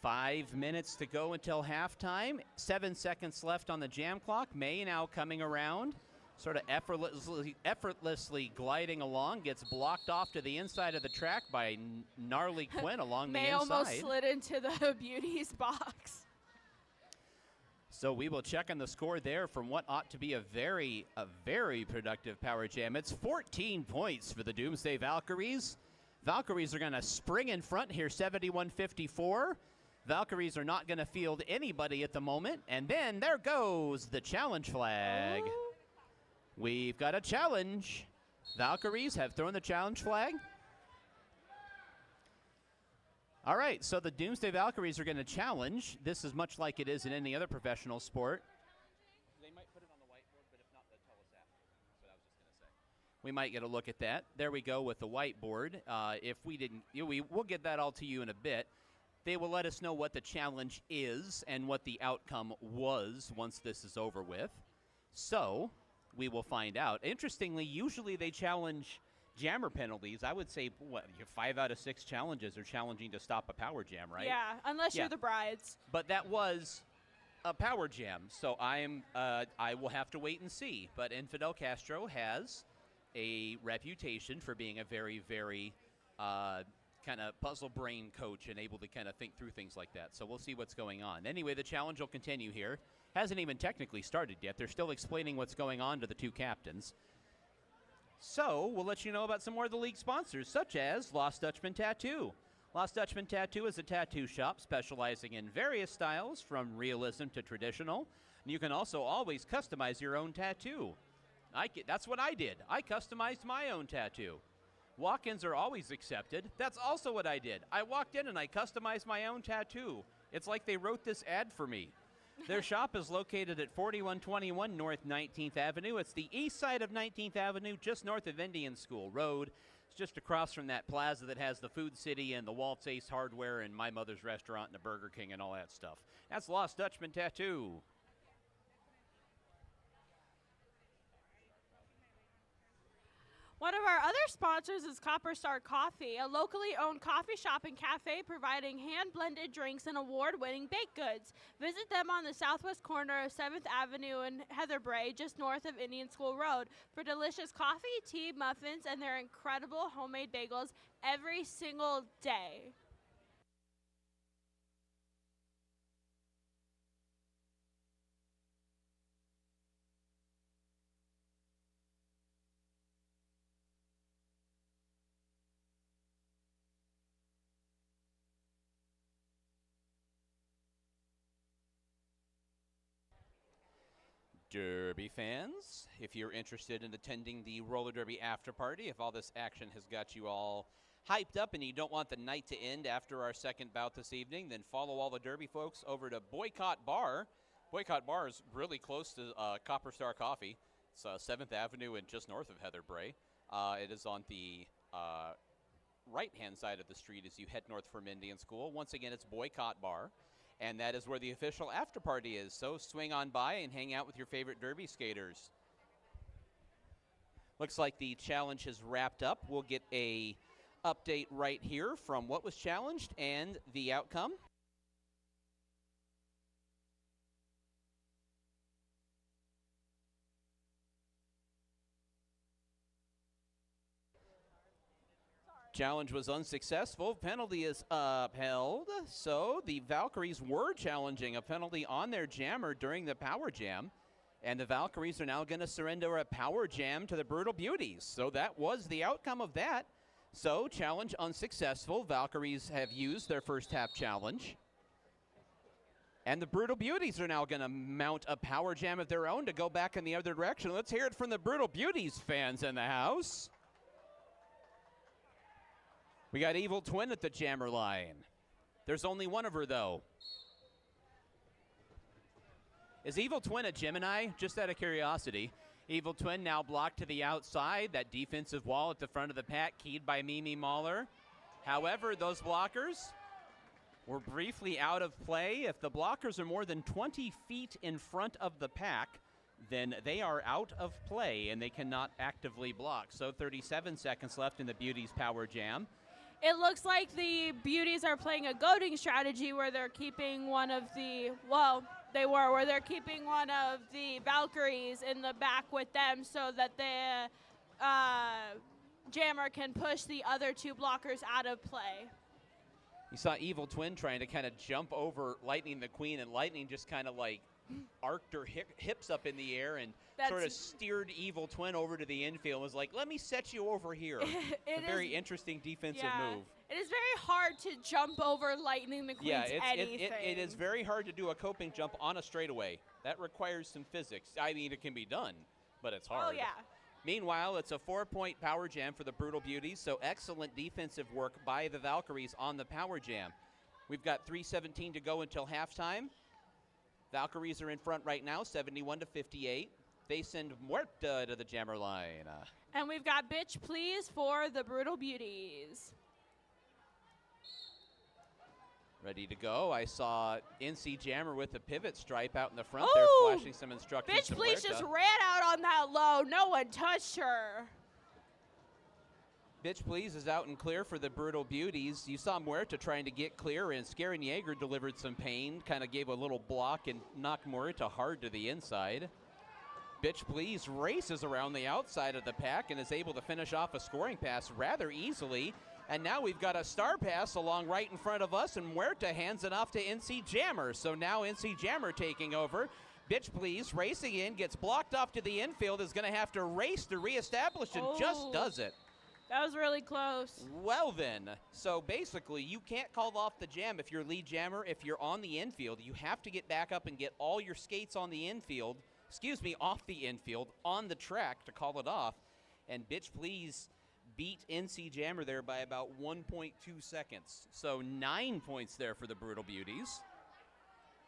5 minutes to go until halftime. 7 seconds left on the jam clock. May now coming around, sort of effortlessly gliding along, gets blocked off to the inside of the track by Gnarly Quinn along the inside. May almost slid into the Beauties box. So we will check on the score there from what ought to be a very productive power jam. It's 14 points for the Doomsday Valkyries. Valkyries are going to spring in front here, 71-54. Valkyries are not going to field anybody at the moment. And then there goes the challenge flag. Oh. We've got a challenge. Valkyries have thrown the challenge flag. All right, so the Doomsday Valkyries are going to challenge. This is much like it is in any other professional sport. They might put it on the whiteboard, but if not, they'll tell us after. That's what I was just going to say. We might get a look at that. There we go with the whiteboard. If we didn't, we'll get that all to you in a bit. They will let us know what the challenge is and what the outcome was once this is over with. So we will find out. Interestingly, usually they challenge jammer penalties, I would say, what, 5 out of 6 challenges are challenging to stop a power jam, right? Yeah, unless Yeah. you're the brides. But that was a power jam, so I will have to wait and see. But Infidel Castro has a reputation for being a very, very kind of puzzle brain coach and able to kind of think through things like that. So we'll see what's going on. Anyway, the challenge will continue here. Hasn't even technically started yet. They're still explaining what's going on to the 2 captains. So we'll let you know about some more of the league sponsors, such as Lost Dutchman Tattoo. Lost Dutchman Tattoo is a tattoo shop specializing in various styles from realism to traditional. And you can also always customize your own tattoo. That's what I did. I customized my own tattoo. Walk-ins are always accepted. That's also what I did. I walked in and I customized my own tattoo. It's like they wrote this ad for me. Their shop is located at 4121 North 19th Avenue. It's the east side of 19th Avenue, just north of Indian School Road. It's just across from that plaza that has the Food City and the Waltz Ace Hardware and My Mother's Restaurant and the Burger King and all that stuff. That's Lost Dutchman Tattoo. One of our other sponsors is Copper Star Coffee, a locally owned coffee shop and cafe providing hand-blended drinks and award-winning baked goods. Visit them on the southwest corner of 7th Avenue in Heatherbrae, just north of Indian School Road, for delicious coffee, tea, muffins, and their incredible homemade bagels every single day. Derby fans, if you're interested in attending the roller derby after party, if all this action has got you all hyped up and you don't want the night to end after our second bout this evening, then follow all the derby folks over to Boycott Bar. Boycott Bar is really close to Copper Star Coffee. It's 7th Avenue and just north of Heatherbrae. It is on the right-hand side of the street as you head north from Indian School. Once again, it's Boycott Bar. And that is where the official after party is. So swing on by and hang out with your favorite derby skaters. Looks like the challenge has wrapped up. We'll get a update right here from what was challenged and the outcome. Challenge was unsuccessful. Penalty is upheld. So the Valkyries were challenging a penalty on their jammer during the power jam. And the Valkyries are now going to surrender a power jam to the Brutal Beauties. So that was the outcome of that. So challenge unsuccessful. Valkyries have used their first half challenge. And the Brutal Beauties are now going to mount a power jam of their own to go back in the other direction. Let's hear it from the Brutal Beauties fans in the house. We got Evil Twin at the jammer line. There's only one of her, though. Is Evil Twin a Gemini? Just out of curiosity. Evil Twin now blocked to the outside. That defensive wall at the front of the pack, keyed by Mimi Mahler. However, those blockers were briefly out of play. If the blockers are more than 20 feet in front of the pack, then they are out of play and they cannot actively block. So 37 seconds left in the Beauties Power Jam. It looks like the Beauties are playing a goading strategy where they're keeping one of the, where they're keeping one of the Valkyries in the back with them so that the jammer can push the other 2 blockers out of play. You saw Evil Twin trying to kind of jump over Lightning the Queen, and Lightning just kind of like arced her hips up in the air and sort of steered Evil Twin over to the infield. Was like, let me set you over here. It's a very interesting defensive move. It is very hard to jump over Lightning the Queen's anything. It is very hard to do a coping jump on a straightaway. That requires some physics. I mean, it can be done, but it's hard. Oh, yeah. Meanwhile, it's a 4-point power jam for the Brutal Beauties, so excellent defensive work by the Valkyries on the power jam. We've got 3:17 to go until halftime. Valkyries are in front right now, 71-58. They send Muerta to the jammer line. And we've got Bitch Please for the Brutal Beauties. Ready to go. I saw NC Jammer with the pivot stripe out in the front there, flashing some instructions. Bitch Please just ran out on that low. No one touched her. Bitch Please is out and clear for the Brutal Beauties. You saw Muerta trying to get clear, and Scaring Jaeger delivered some pain, kind of gave a little block and knocked Muerta hard to the inside. Bitch Please races around the outside of the pack and is able to finish off a scoring pass rather easily. And now we've got a star pass along right in front of us, and Muerta hands it off to NC Jammer. So now NC Jammer taking over. Bitch Please racing in, gets blocked off to the infield, is going to have to race to reestablish, and just does it. That was really close. Well then, so basically you can't call off the jam if you're lead jammer. If you're on the infield, you have to get back up and get all your skates on the infield, off the infield, on the track to call it off. And Bitch Please beat NC Jammer there by about 1.2 seconds. So 9 points there for the Brutal Beauties.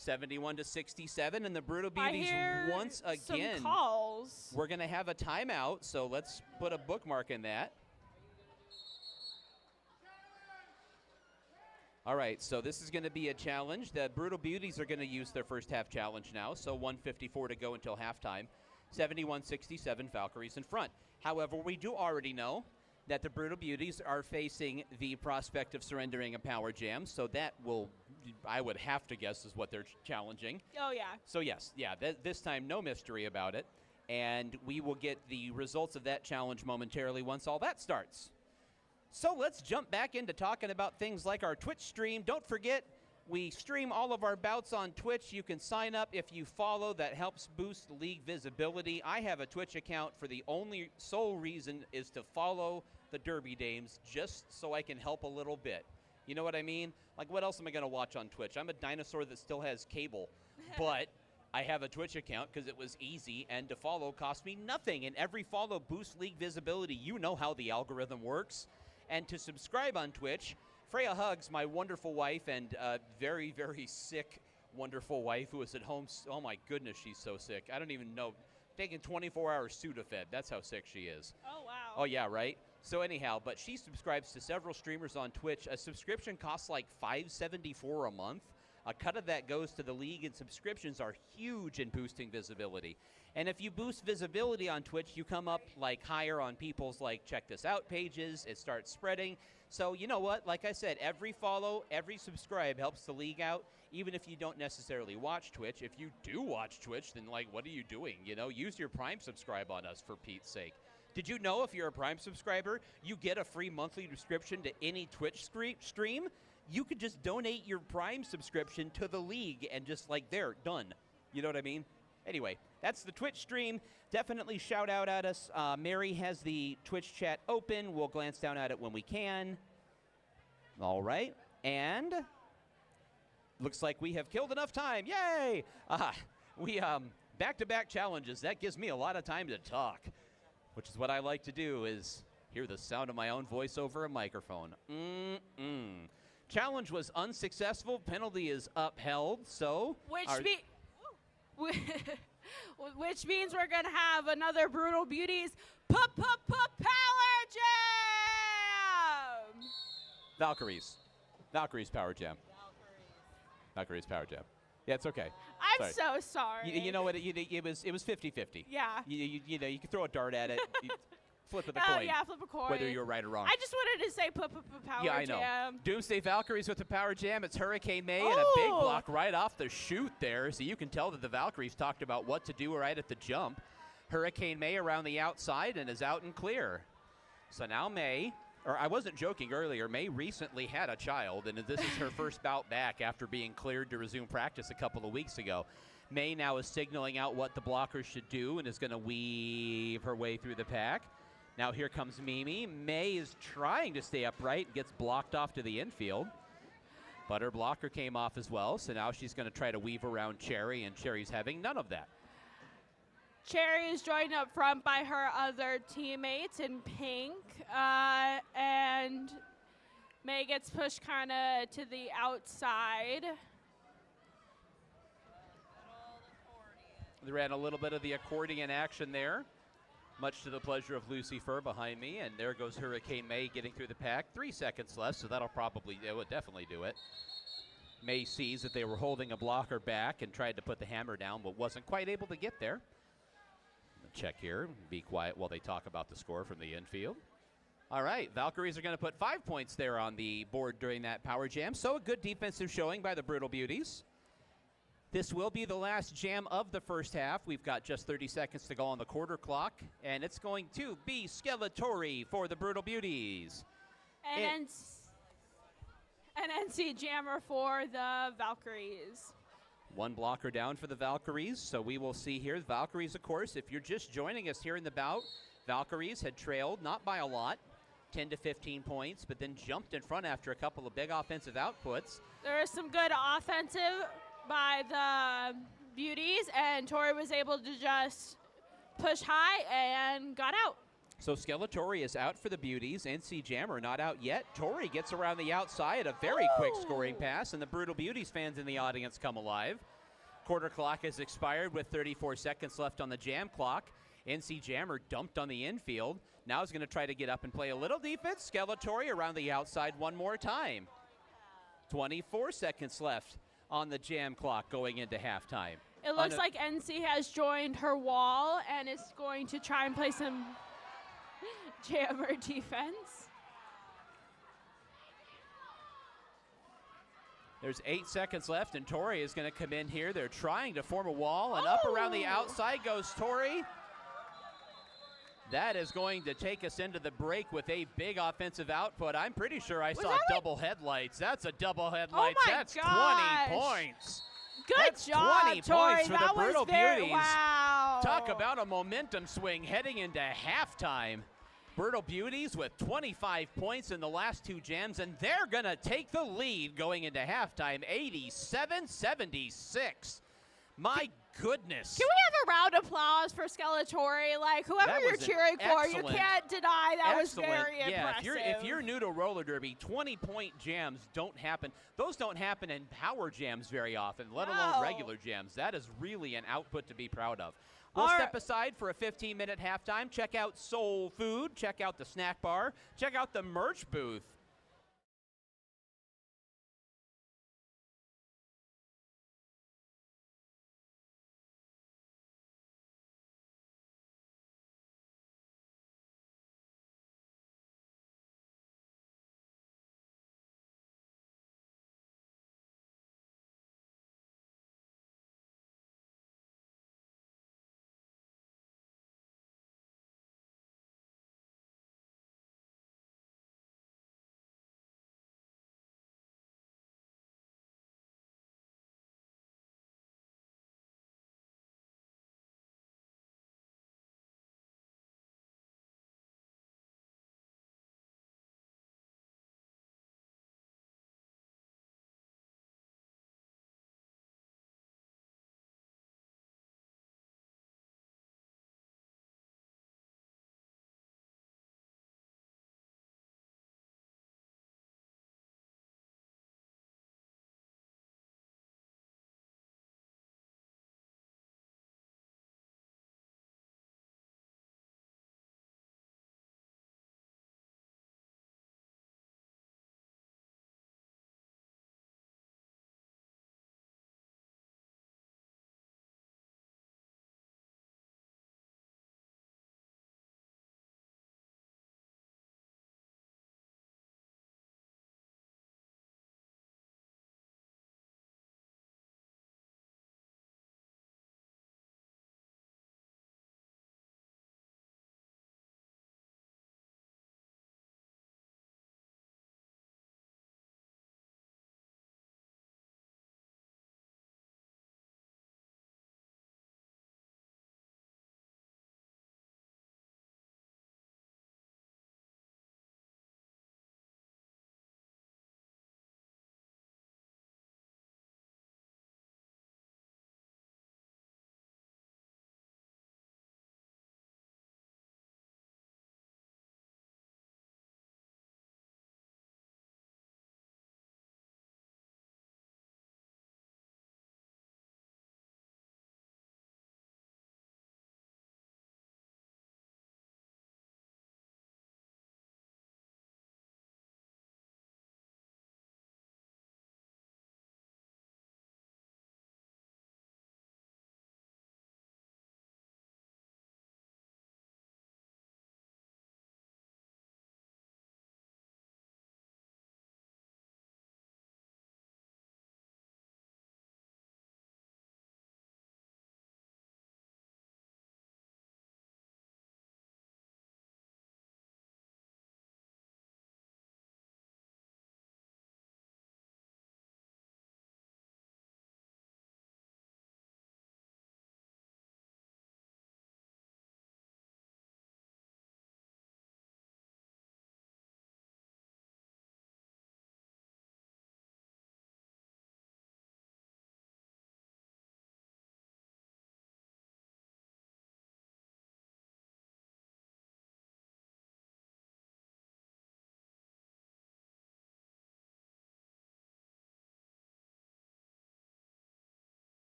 71-67, and the Brutal Beauties once again. Some calls. We're going to have a timeout, so let's put a bookmark in that. All right, so this is going to be a challenge. The Brutal Beauties are going to use their first half challenge now, so 1:54 to go until halftime. 71-67, Valkyries in front. However, we do already know that the Brutal Beauties are facing the prospect of surrendering a power jam, so that will, I would have to guess, is what they're challenging. Oh, yeah. So yes, this time no mystery about it, and we will get the results of that challenge momentarily once all that starts. So let's jump back into talking about things like our Twitch stream. Don't forget, we stream all of our bouts on Twitch. You can sign up if you follow. That helps boost league visibility. I have a Twitch account for the sole reason is to follow the Derby Dames, just so I can help a little bit. You know what I mean? Like, what else am I going to watch on Twitch? I'm a dinosaur that still has cable, but I have a Twitch account because it was easy, and to follow cost me nothing. And every follow boosts league visibility. You know how the algorithm works. And to subscribe on Twitch, Freya Hugs, my wonderful wife and very, very sick, wonderful wife who is at home. Oh, my goodness, she's so sick. I don't even know. Taking 24-hour Sudafed. That's how sick she is. Oh, wow. Oh, yeah, right? So anyhow, but she subscribes to several streamers on Twitch. A subscription costs like $5.74 a month. A cut of that goes to the league, and subscriptions are huge in boosting visibility. And if you boost visibility on Twitch, you come up like higher on people's like check this out pages. It starts spreading. So you know what? Like I said, every follow, every subscribe helps the league out, even if you don't necessarily watch Twitch. If you do watch Twitch, then like, what are you doing? You know, use your Prime subscribe on us, for Pete's sake. Did you know if you're a Prime subscriber, you get a free monthly subscription to any Twitch stream? You could just donate your Prime subscription to the league and just like, there, done. You know what I mean? Anyway, that's the Twitch stream. Definitely shout out at us. Mary has the Twitch chat open. We'll glance down at it when we can. All right. And looks like we have killed enough time. Yay! We back-to-back challenges. That gives me a lot of time to talk, which is what I like to do, is hear the sound of my own voice over a microphone. Challenge was unsuccessful. Penalty is upheld. So which means we're going to have another Brutal Beauties Power Jam! Valkyries Power Jam. Valkyries Power Jam. Yeah, it's okay. I'm so sorry. You know what? It was 50-50. Yeah. You know, you could throw a dart at it. Flip of the Oh, coin. yeah, flip a coin. Whether you're right or wrong. I just wanted to say Power Yeah, I know. Jam. Doomsday Valkyries with the Power Jam. It's Hurricane May and a big block right off the chute there. So you can tell that the Valkyries talked about what to do right at the jump. Hurricane May around the outside and is out and clear. So now May, or I wasn't joking earlier, May recently had a child, and this is her first bout back after being cleared to resume practice a couple of weeks ago. May now is signaling out what the blockers should do and is going to weave her way through the pack. Now here comes Mimi. May is trying to stay upright and gets blocked off to the infield. But her blocker came off as well, so now she's going to try to weave around Cherry, and Cherry's having none of that. Cherry is joined up front by her other teammates in pink, and May gets pushed kind of to the outside. They ran a little bit of the accordion action there, much to the pleasure of Lucy Fur behind me, and there goes Hurricane May getting through the pack. 3 seconds left, so it would definitely do it. May sees that they were holding a blocker back and tried to put the hammer down, but wasn't quite able to get there. Check here, be quiet while they talk about the score from the infield. All right, Valkyries are going to put 5 points there on the board during that power jam. So a good defensive showing by the Brutal Beauties. This will be the last jam of the first half. We've got just 30 seconds to go on the quarter clock, and it's going to be Skeletori for the Brutal Beauties. And NC Jammer for the Valkyries. One blocker down for the Valkyries, so we will see here. The Valkyries, of course, if you're just joining us here in the bout, Valkyries had trailed, not by a lot, 10 to 15 points, but then jumped in front after a couple of big offensive outputs. There is some good offensive by the Beauties, and Tori was able to just push high and got out. So Skeletori is out for the Beauties. NC Jammer not out yet. Tori gets around the outside, a very quick scoring pass, and the Brutal Beauties fans in the audience come alive. Quarter clock has expired with 34 seconds left on the jam clock. NC Jammer dumped on the infield. Now is going to try to get up and play a little defense. Skeletori around the outside one more time. 24 seconds left on the jam clock going into halftime. It looks like NC has joined her wall and is going to try and play some jammer defense. There's 8 seconds left, and Tori is going to come in here. They're trying to form a wall, and up around the outside goes Tori. That is going to take us into the break with a big offensive output. I'm pretty sure I saw double headlights. That's a double headlights. Oh my That's gosh. 20 points. Good That's job, 20 Tori. points for That the Brutal was very, Beauties. wow. Talk about a momentum swing heading into halftime. Brutal Beauties with 25 points in the last 2 jams, and they're going to take the lead going into halftime, 87-76. My goodness. Can we have a round of applause for Skeletori? Like, whoever That you're was an cheering for, you excellent- can't deny that was Excellent. very Yeah, impressive. if you're new to roller derby, 20-point jams don't happen. Those don't happen in power jams very often, let alone No. regular jams. That is really an output to be proud of. We'll Our- step aside for a 15-minute halftime. Check out Soul Food. Check out the snack bar. Check out the merch booth.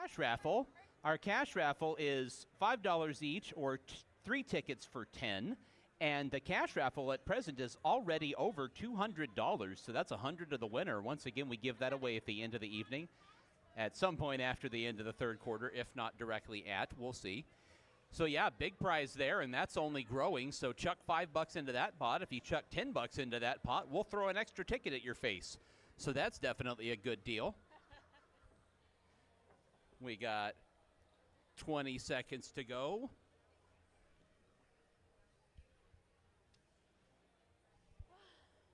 cash raffle. Our cash raffle is $5 each, or 3 tickets for 10. And the cash raffle at present is already over $200, so that's 100 to the winner. Once again, we give that away at the end of the evening, at some point after the end of the third quarter, if not directly at. We'll see. So yeah, big prize there, and that's only growing. So chuck $5 into that pot. If you chuck $10 into that pot, we'll throw an extra ticket at your face. So that's definitely a good deal. We got 20 seconds to go.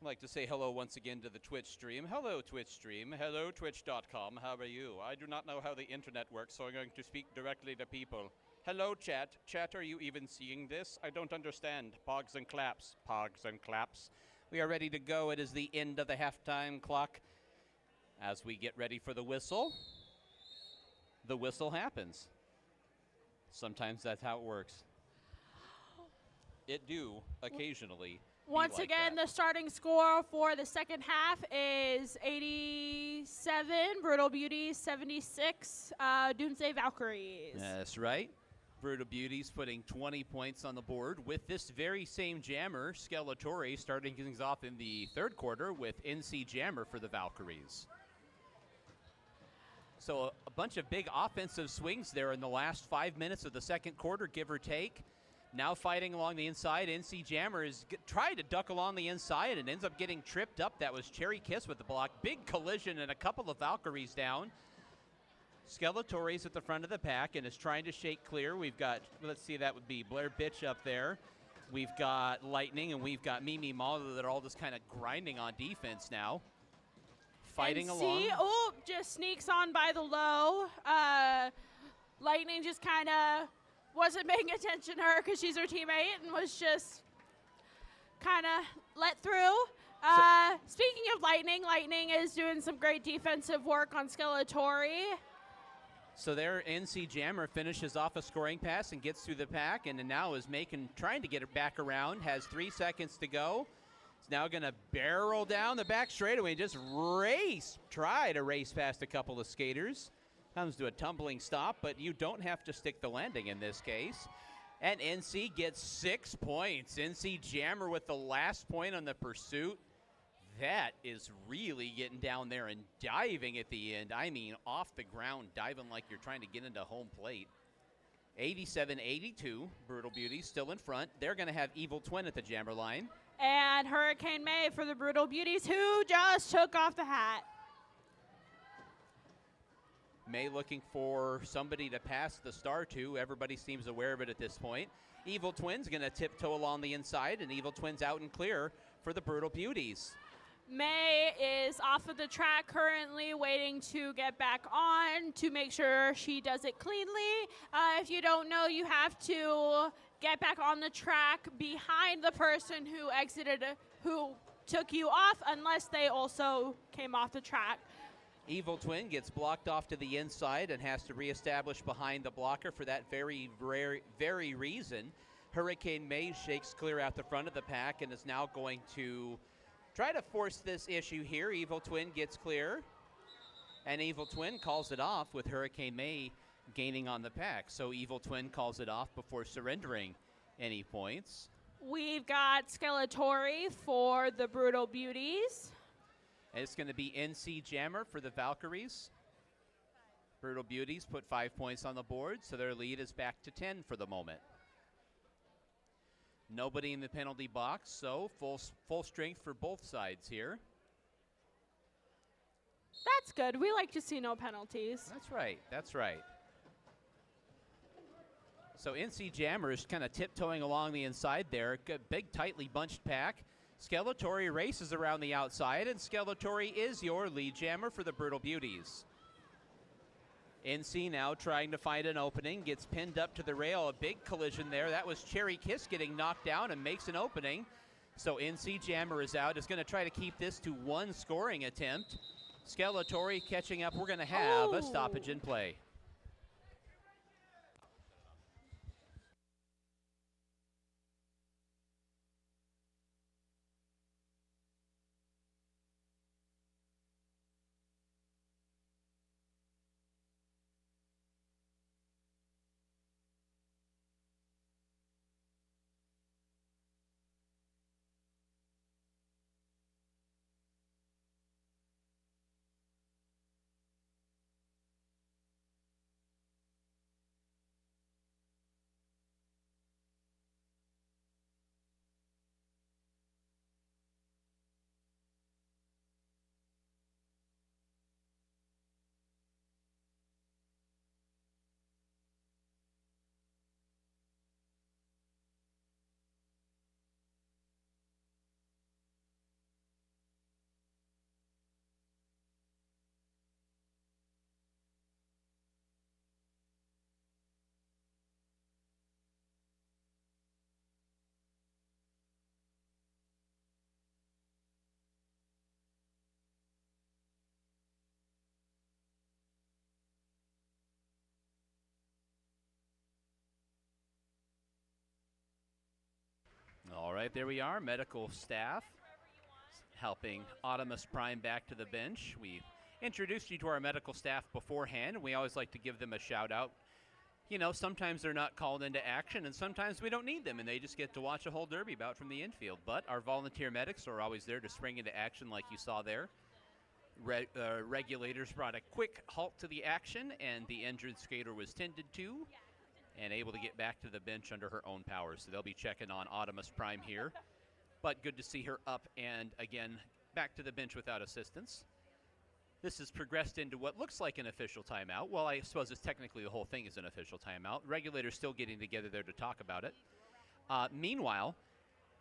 I'd like to say hello once again to the Twitch stream. Hello, Twitch stream. Hello, Twitch.com. How are you? I do not know how the internet works, so I'm going to speak directly to people. Hello, chat. Chat, are you even seeing this? I don't understand. Pogs and claps. Pogs and claps. We are ready to go. It is the end of the halftime clock. As we get ready for the whistle happens. Sometimes that's how it works. It do occasionally. Once again, the starting score for the second half is 87, Brutal Beauties 76, Doomsday Valkyries. That's right. Brutal Beauties putting 20 points on the board with this very same jammer, Skeletori, starting things off in the third quarter with NC Jammer for the Valkyries. So a bunch of big offensive swings there in the last 5 minutes of the second quarter, give or take. Now fighting along the inside, NC Jammer is trying to duck along the inside and ends up getting tripped up. That was Cherry Kiss with the block. Big collision and a couple of Valkyries down. Skeletori's at the front of the pack and is trying to shake clear. We've got, let's see, that would be Blair Bitch up there. We've got Lightning and we've got Mimi Mahler that are all just kind of grinding on defense now. Fighting along. Oh, just sneaks on by the low. Lightning just kind of wasn't paying attention to her because she's her teammate and was just kind of let through. Speaking of Lightning, Lightning is doing some great defensive work on Skeletori. So there, NC Jammer finishes off a scoring pass and gets through the pack, and now is trying to get it back around. Has 3 seconds to go. Is now going to barrel down the back straightaway and just try to race past a couple of skaters. Comes to a tumbling stop, but you don't have to stick the landing in this case. And NC gets 6 points. NC Jammer with the last point on the pursuit. That is really getting down there and diving at the end. I mean, off the ground, diving like you're trying to get into home plate. 87-82, Brutal Beauty still in front. They're going to have Evil Twin at the Jammer line. And Hurricane May for the Brutal Beauties, who just took off the hat. May looking for somebody to pass the star to. Everybody seems aware of it at this point. Evil Twin's going to tiptoe along the inside, and Evil Twin's out and clear for the Brutal Beauties. May is off of the track currently, waiting to get back on to make sure she does it cleanly. If you don't know, you have to get back on the track behind the person who took you off, unless they also came off the track. Evil Twin gets blocked off to the inside and has to reestablish behind the blocker for that very reason. Hurricane May shakes clear out the front of the pack and is now going to try to force this issue here. Evil Twin gets clear, and Evil Twin calls it off with Hurricane May gaining on the pack. So Evil Twin calls it off before surrendering any points. We've got Skeletori for the Brutal Beauties. It's going to be NC Jammer for the Valkyries. Brutal Beauties put 5 points on the board, so their lead is back to 10 for the moment. Nobody in the penalty box, so full strength for both sides here. That's good. We like to see no penalties. That's right. That's right. So NC Jammer is kind of tiptoeing along the inside there. Good, big, tightly bunched pack. Skeletori races around the outside, and Skeletori is your lead jammer for the Brutal Beauties. NC now trying to find an opening, gets pinned up to the rail. A big collision there. That was Cherry Kiss getting knocked down and makes an opening. So NC Jammer is out. Is going to try to keep this to one scoring attempt. Skeletori catching up. We're going to have a stoppage in play. right, there we are, medical staff helping Optimus Prime back to the bench. We introduced you to our medical staff beforehand. We always like to give them a shout out. You know, sometimes they're not called into action, and sometimes we don't need them, and they just get to watch a whole derby bout from the infield. But our volunteer medics are always there to spring into action like you saw there. Regulators brought a quick halt to the action, and the injured skater was tended to and able to get back to the bench under her own power. So they'll be checking on Optimus Prime here. But good to see her up and, again, back to the bench without assistance. This has progressed into what looks like an official timeout. Well, I suppose it's technically the whole thing is an official timeout. Regulators still getting together there to talk about it. Meanwhile,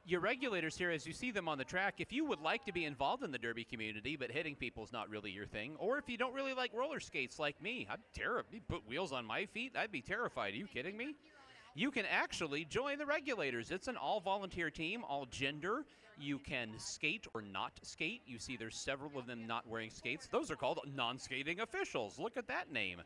your regulators here, as you see them on the track, if you would like to be involved in the derby community, but hitting people is not really your thing, or if you don't really like roller skates like me, I'm terrified. You put wheels on my feet, I'd be terrified. Are you kidding me? You can actually join the regulators. It's an all-volunteer team, all gender. You can skate or not skate. You see there's several of them not wearing skates. Those are called non-skating officials. Look at that name.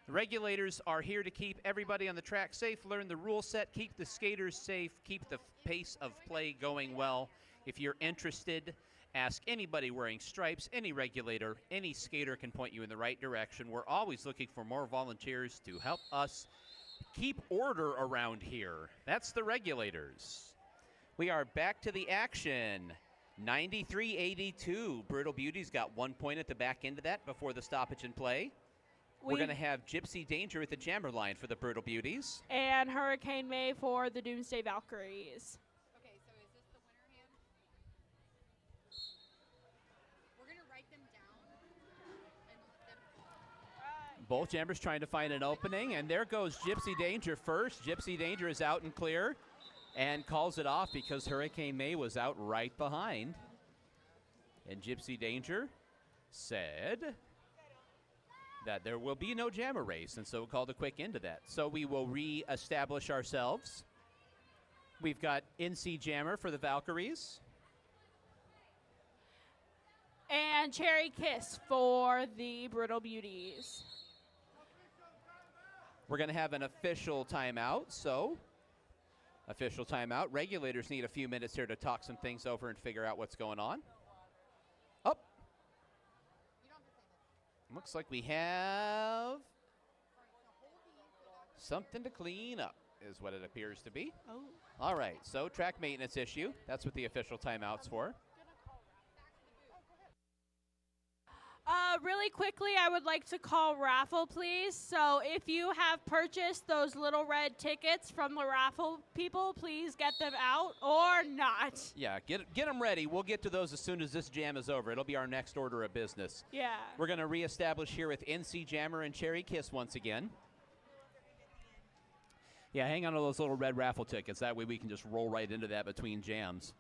The regulators are here to keep everybody on the track safe, learn the rule set, keep the skaters safe, keep the pace of play going well. If you're interested, ask anybody wearing stripes, any regulator, any skater can point you in the right direction. We're always looking for more volunteers to help us keep order around here. That's the regulators. We are back to the action. 93-82. Brutal Beauties got 1 point at the back end of that before the stoppage in play. We're going to have Gypsy Danger at the jammer line for the Brutal Beauties. And Hurricane May for the Doomsday Valkyries. Okay, so is this the winner hand? We're going to write them down and let them. Both jammers trying to find an opening, and there goes Gypsy Danger first. Gypsy Danger is out and clear and calls it off because Hurricane May was out right behind. And Gypsy Danger said that there will be no jammer race, and so called a quick end to that. So we will re-establish ourselves. We've got NC Jammer for the Valkyries. And Cherry Kiss for the Brutal Beauties. We're going to have an official timeout, so official timeout. Regulators need a few minutes here to talk some things over and figure out what's going on. Up. Looks like we have something to clean up, is what it appears to be. Oh. All right, so track maintenance issue. That's what the official timeout's for. Really quickly, I would like to call raffle, please. So if you have purchased those little red tickets from the raffle people, please get them out or not. Yeah, get them ready. We'll get to those as soon as this jam is over. It'll be our next order of business. Yeah. We're going to reestablish here with NC Jammer and Cherry Kiss once again. Yeah, hang on to those little red raffle tickets. That way we can just roll right into that between jams.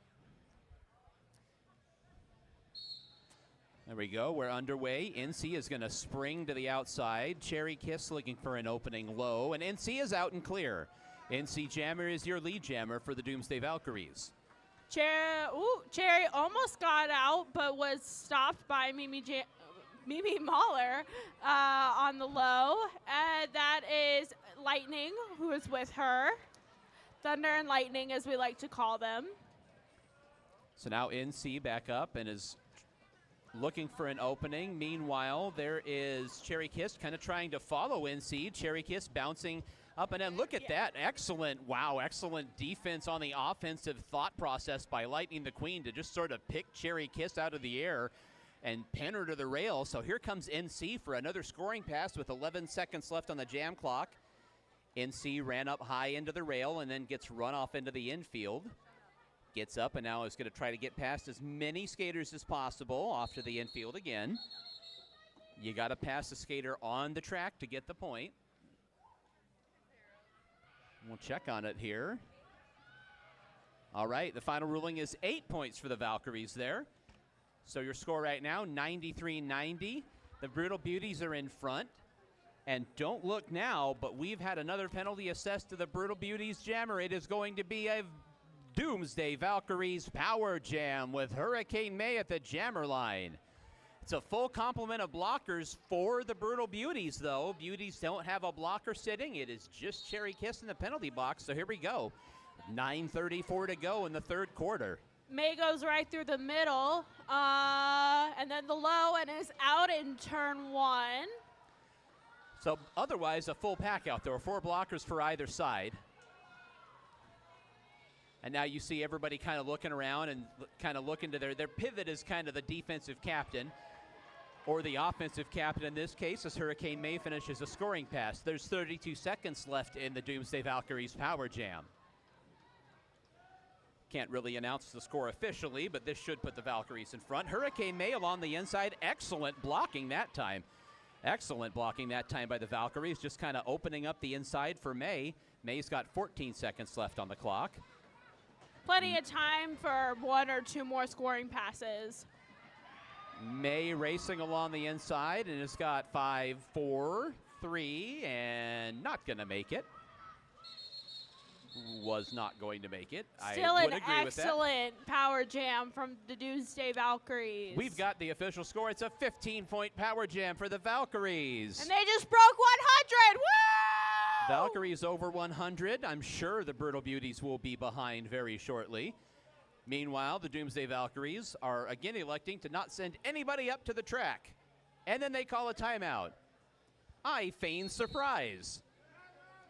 There we go. We're underway. NC is going to spring to the outside. Cherry Kiss looking for an opening low, and NC is out and clear. NC Jammer is your lead jammer for the Doomsday Valkyries. Cherry almost got out, but was stopped by Mimi Mahler on the low. That is Lightning, who is with her. Thunder and Lightning, as we like to call them. So now NC back up and is looking for an opening. Meanwhile, there is Cherry Kiss kind of trying to follow NC. Cherry Kiss bouncing up and in. Look at that. Excellent. Wow, excellent defense on the offensive thought process by Lightning the Queen to just sort of pick Cherry Kiss out of the air and pin her to the rail. So here comes NC for another scoring pass with 11 seconds left on the jam clock. NC ran up high into the rail and then gets run off into the infield. Gets up and now is going to try to get past as many skaters as possible off to the infield again. You got to pass the skater on the track to get the point. We'll check on it here. All right, the final ruling is 8 points for the Valkyries there. So your score right now, 93-90. The Brutal Beauties are in front. And don't look now, but we've had another penalty assessed to the Brutal Beauties jammer. It is going to be a Doomsday Valkyries Power Jam with Hurricane May at the jammer line. It's a full complement of blockers for the Brutal Beauties, though. Beauties don't have a blocker sitting. It is just Cherry Kiss in the penalty box, so here we go. 9:34 to go in the third quarter. May goes right through the middle, and then the low, and is out in turn one. So otherwise, a full pack out there. 4 blockers for either side. And now you see everybody kind of looking around and kind of looking to their pivot is kind of the defensive captain, or the offensive captain in this case, as Hurricane May finishes a scoring pass. There's 32 seconds left in the Doomsday Valkyries Power Jam. Can't really announce the score officially, but this should put the Valkyries in front. Hurricane May along the inside. Excellent blocking that time. Excellent blocking that time by the Valkyries, just kind of opening up the inside for May. May's got 14 seconds left on the clock. Plenty of time for 1 or 2 more scoring passes. May racing along the inside and has got 5, 4, 3, and not going to make it. Was not going to make it. Still I would an agree with that. excellent power jam from the Doomsday Valkyries. We've got the official score. It's a 15-point power jam for the Valkyries. And they just broke 100. Woo! Valkyries over 100. I'm sure the Brutal Beauties will be behind very shortly. Meanwhile, the Doomsday Valkyries are again electing to not send anybody up to the track. And then they call a timeout. I feign surprise.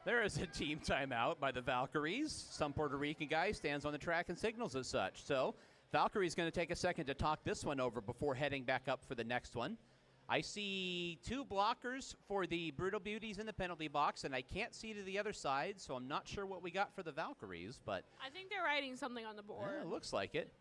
There is a team timeout by the Valkyries. Some Puerto Rican guy stands on the track and signals as such. So Valkyrie's going to take a second to talk this one over before heading back up for the next one. I see 2 blockers for the Brutal Beauties in the penalty box, and I can't see to the other side, so I'm not sure what we got for the Valkyries, but I think they're writing something on the board. it looks like it.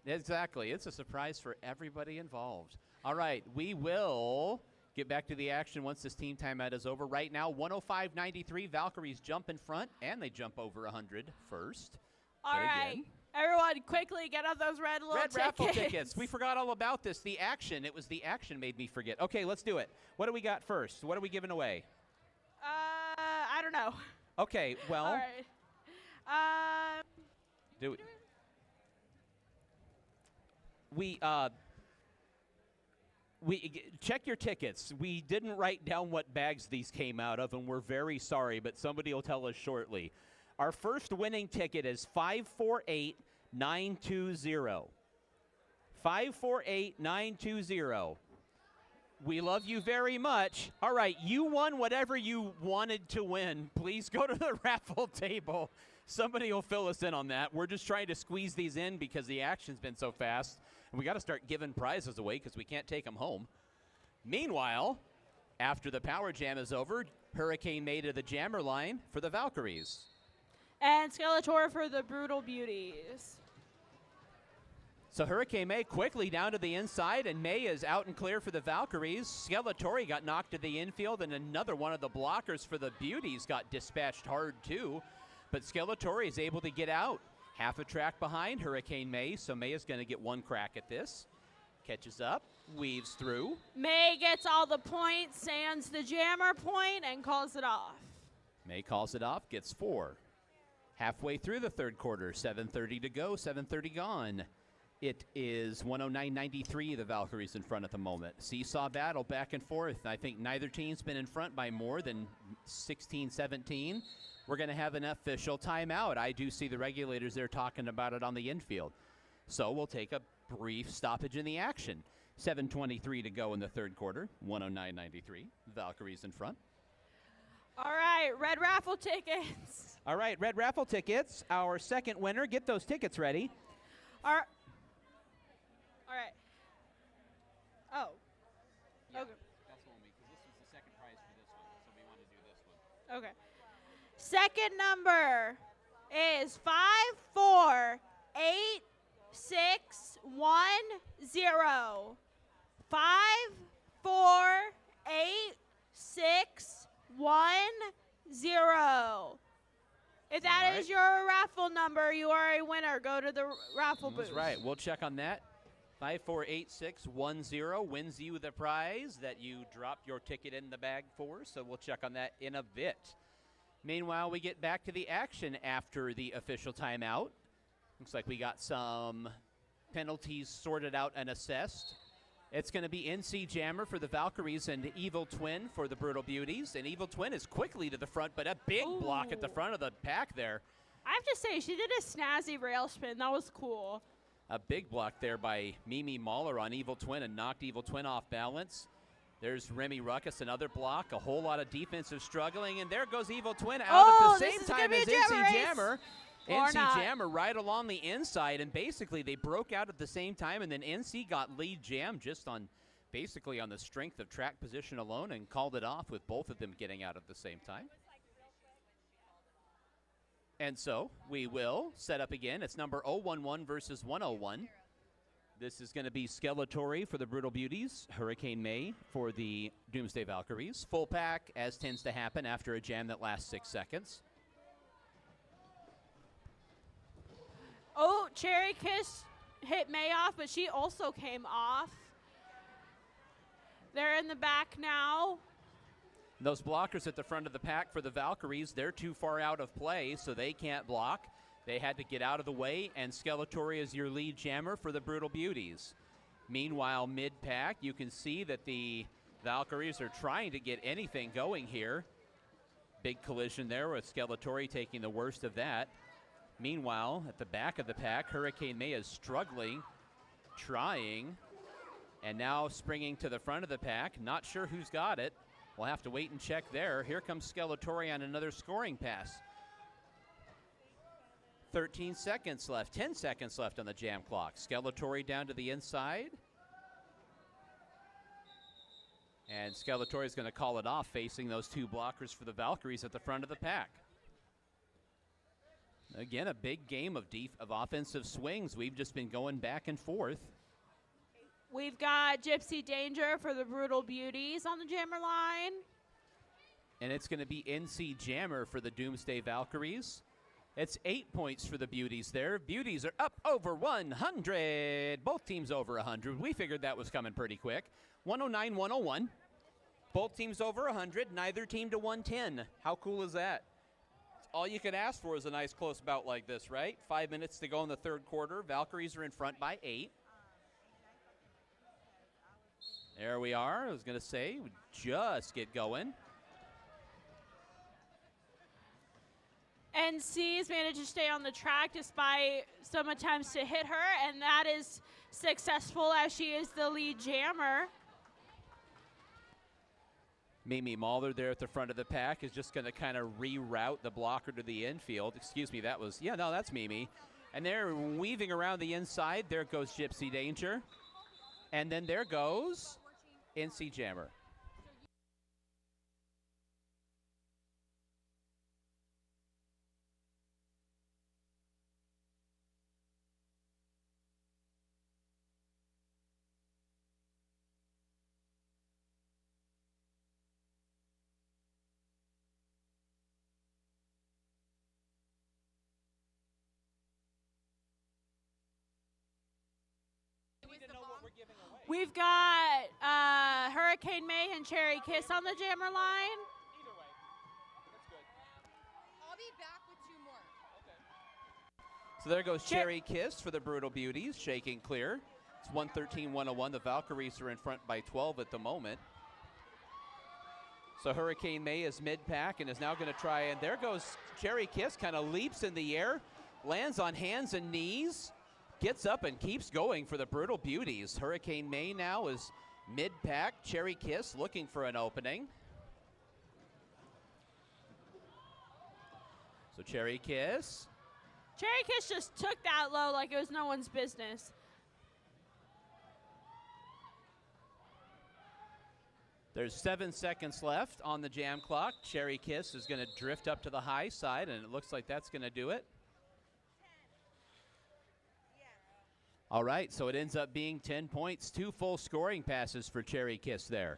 Exactly. It's a surprise for everybody involved. All right, we will get back to the action once this team timeout is over. Right now, 105-93. Valkyries jump in front, and they jump over 100 first. All right. Everyone, quickly get out those red little Red tickets. raffle tickets. We forgot all about this. The action. It was the action made me forget. Okay, let's do it. What do we got first? What are we giving away? I don't know. Okay, well. All right. Do it. We check your tickets. We didn't write down what bags these came out of, and we're very sorry, but somebody will tell us shortly. Our first winning ticket is 548920. 548920. We love you very much. All right, you won whatever you wanted to win. Please go to the raffle table. Somebody will fill us in on that. We're just trying to squeeze these in because the action's been so fast. And we got to start giving prizes away because we can't take them home. Meanwhile, after the power jam is over, Hurricane May to the jammer line for the Valkyries. And Skeletor for the Brutal Beauties. So Hurricane May quickly down to the inside, and May is out and clear for the Valkyries. Skeletor got knocked to the infield, and another one of the blockers for the Beauties got dispatched hard too. But Skeletor is able to get out. Half a track behind Hurricane May, so May is going to get one crack at this. Catches up, weaves through. May gets all the points, sands the jammer point, and calls it off. May calls it off, gets 4. Halfway through the third quarter, 7:30 to go, 7:30 gone. It is 109-93, the Valkyries in front at the moment. Seesaw battle back and forth. I think neither team's been in front by more than 16-17. We're going to have an official timeout. I do see the regulators there talking about it on the infield. So we'll take a brief stoppage in the action. 7:23 to go in the third quarter, 109-93. Valkyries in front. All right, red raffle tickets. All right, red raffle tickets. Our second winner. Get those tickets ready. All right. Oh. Yeah, Okay. that's one because this was the second prize for this one, so we want to do this one. Okay. Second number is 548610. 548610. If that is your raffle number, you are a winner. Go to the raffle booth. That's right. We'll check on that. 548610 wins you the prize that you dropped your ticket in the bag for, so we'll check on that in a bit. Meanwhile, we get back to the action after the official timeout. Looks like we got some penalties sorted out and assessed. It's going to be NC Jammer for the Valkyries and Evil Twin for the Brutal Beauties. And Evil Twin is quickly to the front, but a big block at the front of the pack there. I have to say, she did a snazzy rail spin. That was cool. A big block there by Mimi Mahler on Evil Twin and knocked Evil Twin off balance. There's Remy Ruckus, another block, a whole lot of defensive struggling, and there goes Evil Twin out at the same time as NC Jammer. NC Jammer right along the inside, and basically they broke out at the same time, and then NC got lead jam just on basically on the strength of track position alone and called it off with both of them getting out at the same time. And so we will set up again. It's number 011 versus 101. This is going to be Skeletori for the Brutal Beauties, Hurricane May for the Doomsday Valkyries. Full pack, as tends to happen after a jam that lasts 6 seconds. Oh, Cherry Kiss hit May off, but she also came off. They're in the back now. Those blockers at the front of the pack for the Valkyries, they're too far out of play, so they can't block. They had to get out of the way, and Skeletori is your lead jammer for the Brutal Beauties. Meanwhile, mid-pack, you can see that the Valkyries are trying to get anything going here. Big collision there with Skeletori taking the worst of that. Meanwhile, at the back of the pack, Hurricane May is struggling, trying, and now springing to the front of the pack. Not sure who's got it. We'll have to wait and check there. Here comes Skeletori on another scoring pass. 13 seconds left, 10 seconds left on the jam clock. Skeletori down to the inside. And Skeletori is going to call it off, facing those two blockers for the Valkyries at the front of the pack. Again, a big game of offensive swings. We've just been going back and forth. We've got Gypsy Danger for the Brutal Beauties on the jammer line. And it's going to be NC Jammer for the Doomsday Valkyries. It's 8 points for the Beauties there. Beauties are up over 100. Both teams over 100. We figured that was coming pretty quick. 109, 101. Both teams over 100. Neither team to 110. How cool is that? All you can ask for is a nice close bout like this, right? 5 minutes to go in the third quarter. Valkyries are in front by 8. There we are. I was going to say, we just get going. NC's managed to stay on the track despite some attempts to hit her, and that is successful as she is the lead jammer. Mimi Mahler there at the front of the pack is just going to kind of reroute the blocker to the infield. Excuse me, that was, yeah, no, that's Mimi. And they're weaving around the inside. There goes Gypsy Danger. And then there goes NC Jammer. We've got Hurricane May and Cherry Kiss on the jammer line. Either way, that's good. I'll be back with 2 more. Okay. So there goes Cherry Kiss for the Brutal Beauties, shaking clear. It's 113-101. The Valkyries are in front by 12 at the moment. So Hurricane May is mid-pack and is now going to try, and there goes Cherry Kiss, kind of leaps in the air, lands on hands and knees, gets up and keeps going for the Brutal Beauties. Hurricane May now is mid-pack. Cherry Kiss looking for an opening. So Cherry Kiss. Cherry Kiss just took that low like it was no one's business. There's 7 seconds left on the jam clock. Cherry Kiss is going to drift up to the high side, and it looks like that's going to do it. All right, so it ends up being 10 points, 2 full scoring passes for Cherry Kiss there.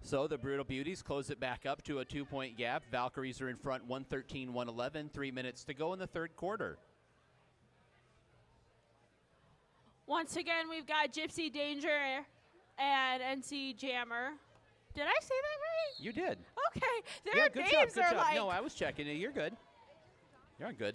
So the Brutal Beauties close it back up to a 2-point gap. Valkyries are in front 113-111, 3 minutes to go in the third quarter. Once again, we've got Gypsy Danger and NC Jammer. Did I say that right? You did. Okay, their Yeah, good names job, are good job. like. No, I was checking you. You're good. You're good.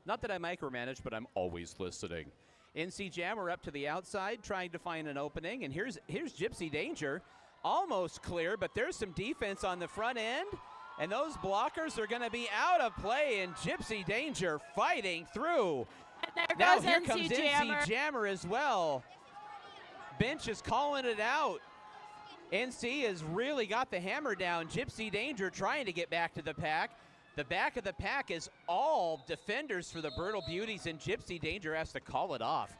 Not that I micromanage, but I'm always listening. NC Jammer up to the outside, trying to find an opening, and here's Gypsy Danger, almost clear, but there's some defense on the front end. And those blockers are going to be out of play, and Gypsy Danger fighting through. And Now there here goes comes NC Jammer as well. Bench is calling it out. NC has really got the hammer down. Gypsy Danger trying to get back to the pack. The back of the pack is all defenders for the Brutal Beauties, and Gypsy Danger has to call it off.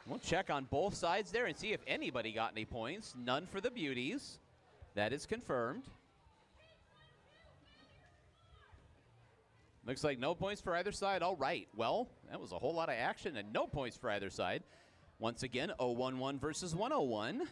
We'll check on both sides there and see if anybody got any points. None for the Beauties. That is confirmed. Looks like no points for either side. All right. Well, that was a whole lot of action and no points for either side. Once again, 0-1-1 versus 101.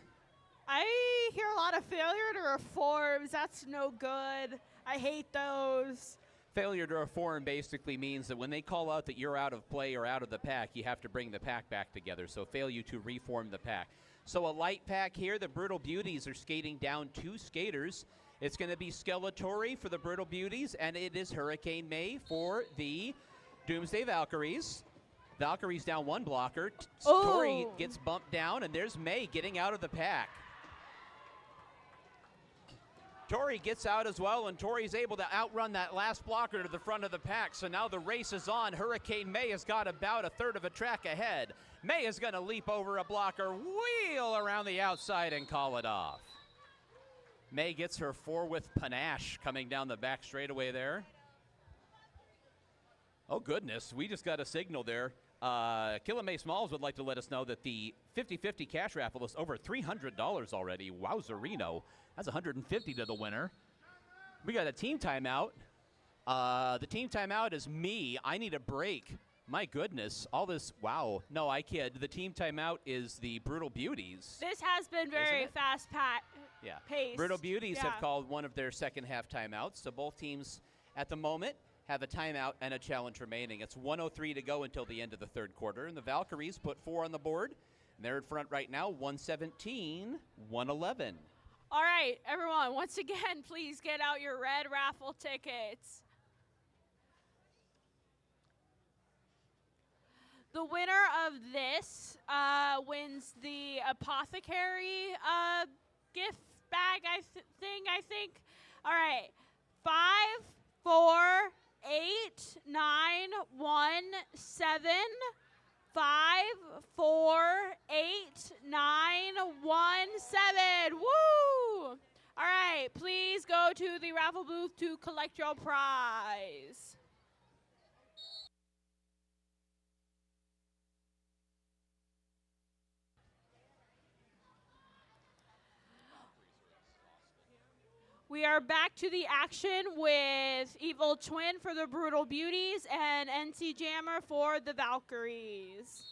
I hear a lot of failure to reforms. That's no good. I hate those. Failure to reform basically means that when they call out that you're out of play or out of the pack, you have to bring the pack back together. So failure to reform the pack. So a light pack here. The Brutal Beauties are skating down 2 skaters. It's going to be Skeletori for the Brutal Beauties, and it is Hurricane May for the Doomsday Valkyries. Valkyries down 1 blocker. Tori gets bumped down, and there's May getting out of the pack. Tori gets out as well, and Tori's able to outrun that last blocker to the front of the pack. So now the race is on. Hurricane May has got about a third of a track ahead. May is going to leap over a blocker, wheel around the outside, and call it off. May gets her 4 with panache coming down the back straightaway there. Oh, goodness. We just got a signal there. Killa May Smalls would like to let us know that the 50-50 cash raffle is over $300 already. Wowzerino. That's $150 to the winner. We got a team timeout. The team timeout is me. I need a break. My goodness. All this. Wow. No, I kid. The team timeout is the Brutal Beauties. This has been very fast paced. Brutal Beauties have called one of their second half timeouts. So both teams at the moment have a timeout and a challenge remaining. It's 1:03 to go until the end of the third quarter. And the Valkyries put 4 on the board. And they're in front right now, 117, 111. All right, everyone, once again, please get out your red raffle tickets. The winner of this wins the apothecary gift bag, I think. All right, 5, 4, 8, 9, 1, 7, 5, 4, 8, 9, 1, 7. Woo! All right, please go to the raffle booth to collect your prize. We are back to the action with Evil Twin for the Brutal Beauties and NC Jammer for the Valkyries.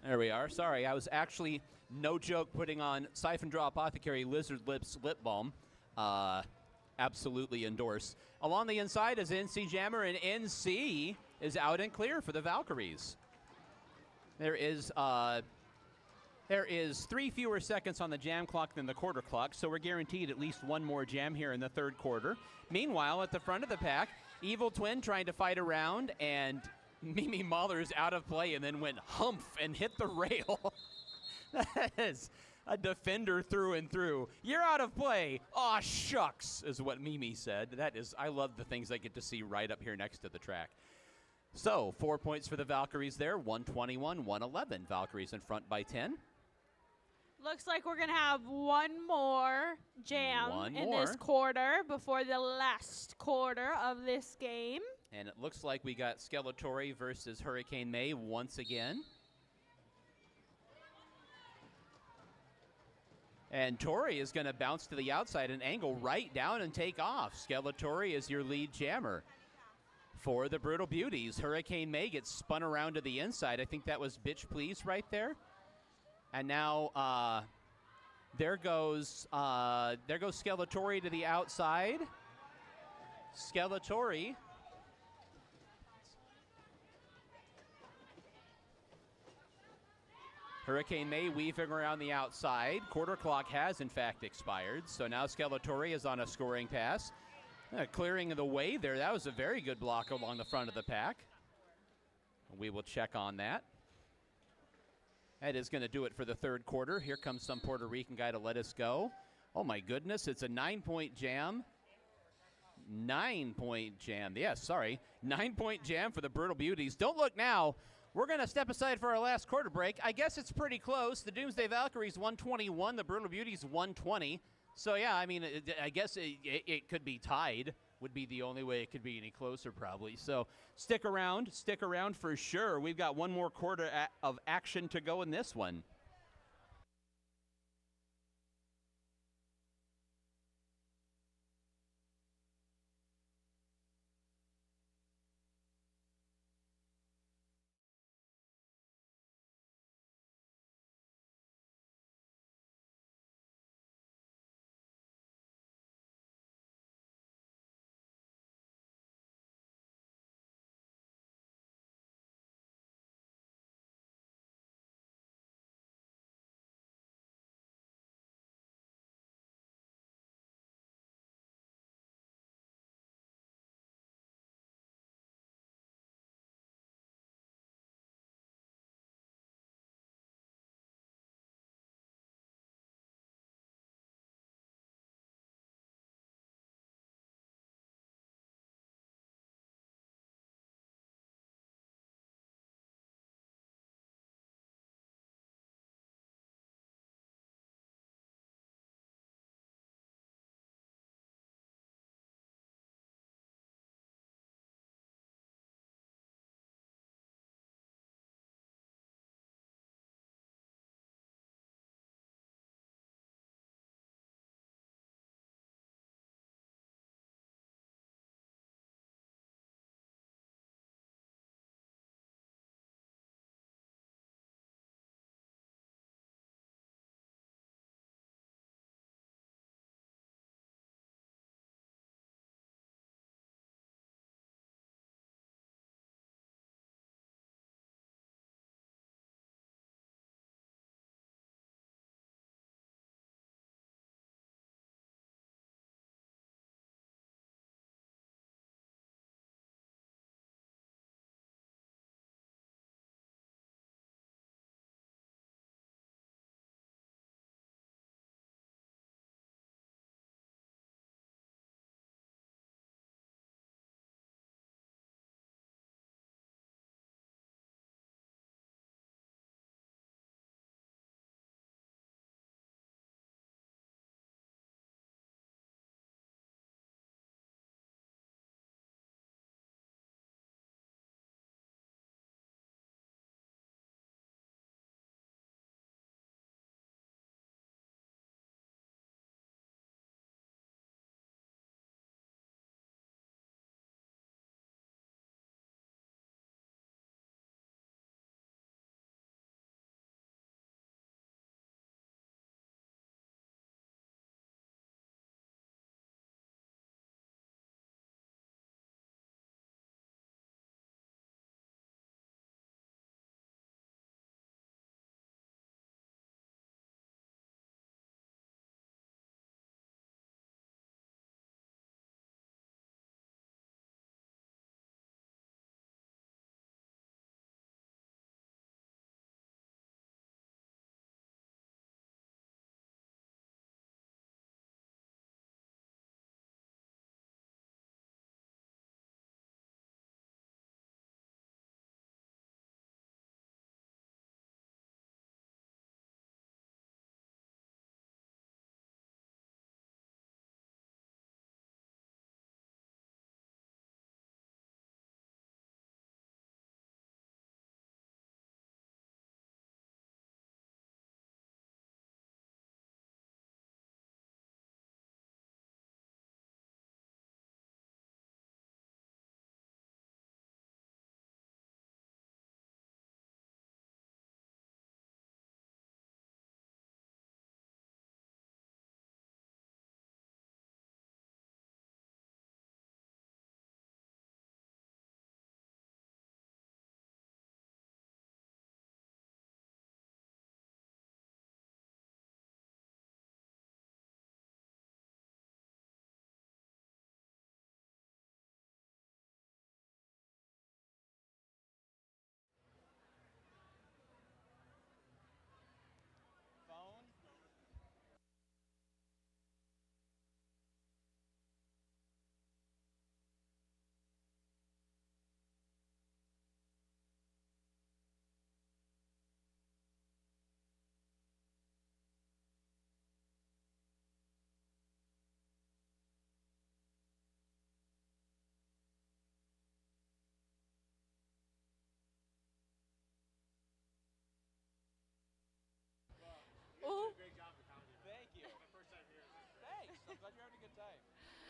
There we are. Sorry, I was actually, no joke, putting on Siphon Draw Apothecary Lizard Lips Lip Balm. Absolutely endorse. Along the inside is NC Jammer, and NC is out and clear for the Valkyries. There is 3 fewer seconds on the jam clock than the quarter clock, so we're guaranteed at least 1 more jam here in the third quarter. Meanwhile, at the front of the pack, Evil Twin trying to fight around, and Mimi Mahler's out of play and then went humph and hit the rail. That is a defender through and through. You're out of play. Aw, shucks, is what Mimi said. That is, I love the things I get to see right up here next to the track. So, 4 points for the Valkyries there, 121-111. Valkyries in front by 10. Looks like we're going to have one more jam in this quarter before the last quarter of this game. And it looks like we got Skeletori versus Hurricane May once again. And Tori is going to bounce to the outside and angle right down and take off. Skeletori is your lead jammer for the Brutal Beauties. Hurricane May gets spun around to the inside. I think that was Bitch Please right there. And now there goes Skeletori to the outside. Skeletori. Hurricane May weaving around the outside. Quarter clock has, in fact, expired. So now Skeletori is on a scoring pass. Clearing the way there. That was a very good block along the front of the pack. We will check on that. That is going to do it for the third quarter. Here comes some Puerto Rican guy to let us go. Oh my goodness, it's a 9-point jam. 9-point jam. Yes, sorry. 9-point jam for the Brutal Beauties. Don't look now. We're going to step aside for our last quarter break. I guess it's pretty close. The Doomsday Valkyries 121, the Brutal Beauties 120. So, yeah, I mean, I guess it could be tied, would be the only way it could be any closer probably. So stick around for sure. We've got one more quarter of action to go in this one.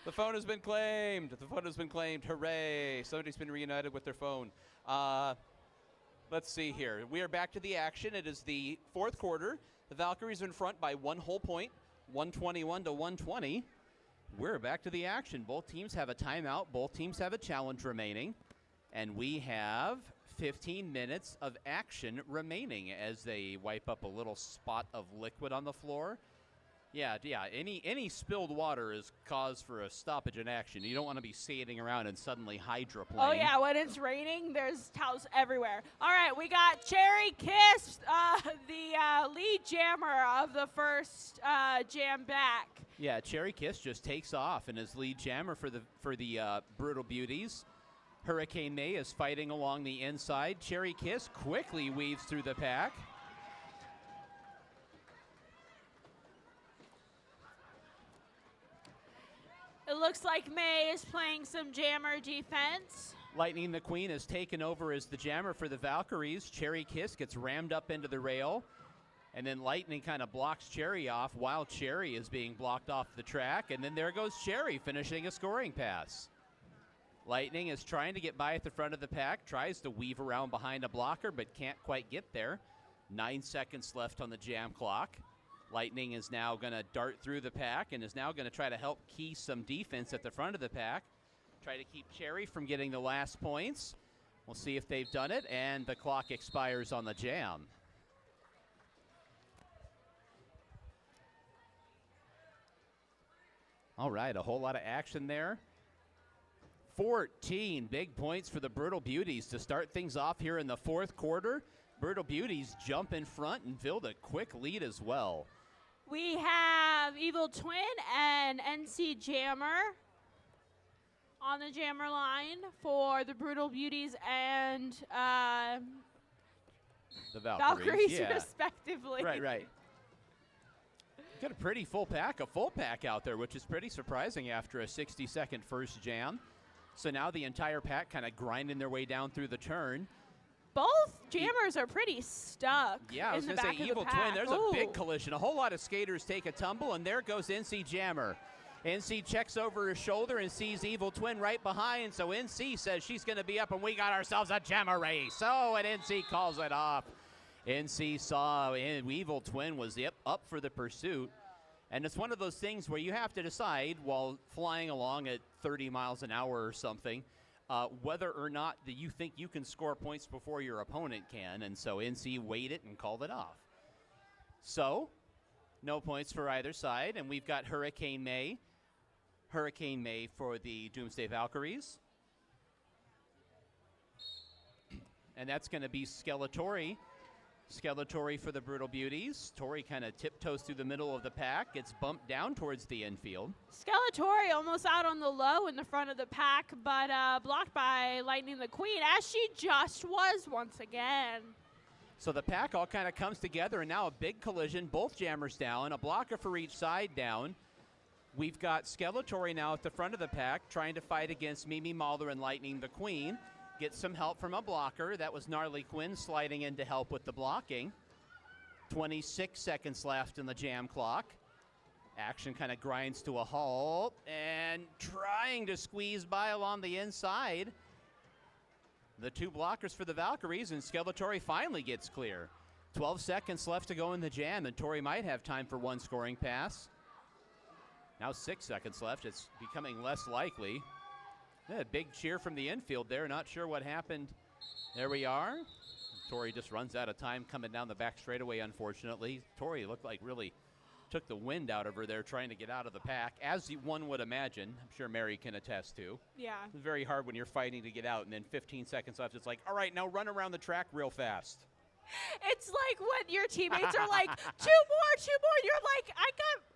The phone has been claimed. The phone has been claimed. Hooray. Somebody's been reunited with their phone. Let's see here. We are back to the action. It is the fourth quarter. The Valkyries are in front by 1 whole point, 121 to 120. We're back to the action. Both teams have a timeout. Both teams have a challenge remaining. And we have 15 minutes of action remaining as they wipe up a little spot of liquid on the floor. Yeah. Any spilled water is cause for a stoppage in action. You don't want to be skating around and suddenly hydroplane. Oh, yeah, when it's raining, there's towels everywhere. All right, we got Cherry Kiss, the lead jammer of the first jam back. Yeah, Cherry Kiss just takes off and is lead jammer for the Brutal Beauties. Hurricane May is fighting along the inside. Cherry Kiss quickly weaves through the pack. It looks like May is playing some jammer defense. Lightning the Queen has taken over as the jammer for the Valkyries. Cherry Kiss gets rammed up into the rail. And then Lightning kind of blocks Cherry off while Cherry is being blocked off the track. And then there goes Cherry finishing a scoring pass. Lightning is trying to get by at the front of the pack, tries to weave around behind a blocker, but can't quite get there. 9 seconds left on the jam clock. Lightning is now going to dart through the pack and is now going to try to help key some defense at the front of the pack. Try to keep Cherry from getting the last points. We'll see if they've done it, and the clock expires on the jam. All right, a whole lot of action there. 14 big points for the Brutal Beauties to start things off here in the fourth quarter. Brutal Beauties jump in front and build a quick lead as well. We have Evil Twin and NC Jammer on the jammer line for the Brutal Beauties and The Valkyries, yeah. respectively. Right. Got a pretty full pack out there, which is pretty surprising after a 60-second first jam. So now the entire pack kind of grinding their way down through the turn. Both jammers are pretty stuck. Yeah, I was in going the to say back of Evil the Twin. pack. There's Ooh. a big collision. A whole lot of skaters take a tumble, and there goes NC Jammer. NC checks over his shoulder and sees Evil Twin right behind, so NC says she's going to be up, and we got ourselves a jammer race. Oh, and NC calls it off. NC saw Evil Twin was up for the pursuit. And it's one of those things where you have to decide while flying along at 30 miles an hour or something, whether or not that you think you can score points before your opponent can. And so NC weighed it and called it off. So no points for either side. And we've got Hurricane May. Hurricane May for the Doomsday Valkyries. And that's going to be Skeletori. Skeletori for the Brutal Beauties. Tori kind of tiptoes through the middle of the pack, gets bumped down towards the infield. Skeletori almost out on the low in the front of the pack, but blocked by Lightning the Queen, as she just was once again. So the pack all kind of comes together, and now a big collision. Both jammers down, a blocker for each side down. We've got Skeletori now at the front of the pack, trying to fight against Mimi Mauler and Lightning the Queen. Get some help from a blocker. That was Gnarly Quinn sliding in to help with the blocking. 26 seconds left in the jam clock. Action kind of grinds to a halt and trying to squeeze by along the inside. The two blockers for the Valkyries, and Skeletori finally gets clear. 12 seconds left to go in the jam, and Tori might have time for one scoring pass. Now 6 seconds left. It's becoming less likely. Yeah, big cheer from the infield there. Not sure what happened. There we are. Tori just runs out of time coming down the back straightaway, unfortunately. Tori looked like really took the wind out of her there trying to get out of the pack, as one would imagine. I'm sure Mary can attest to. Yeah. It's very hard when you're fighting to get out, and then 15 seconds left. It's like, all right, now run around the track real fast. It's like when your teammates are like, two more. You're like,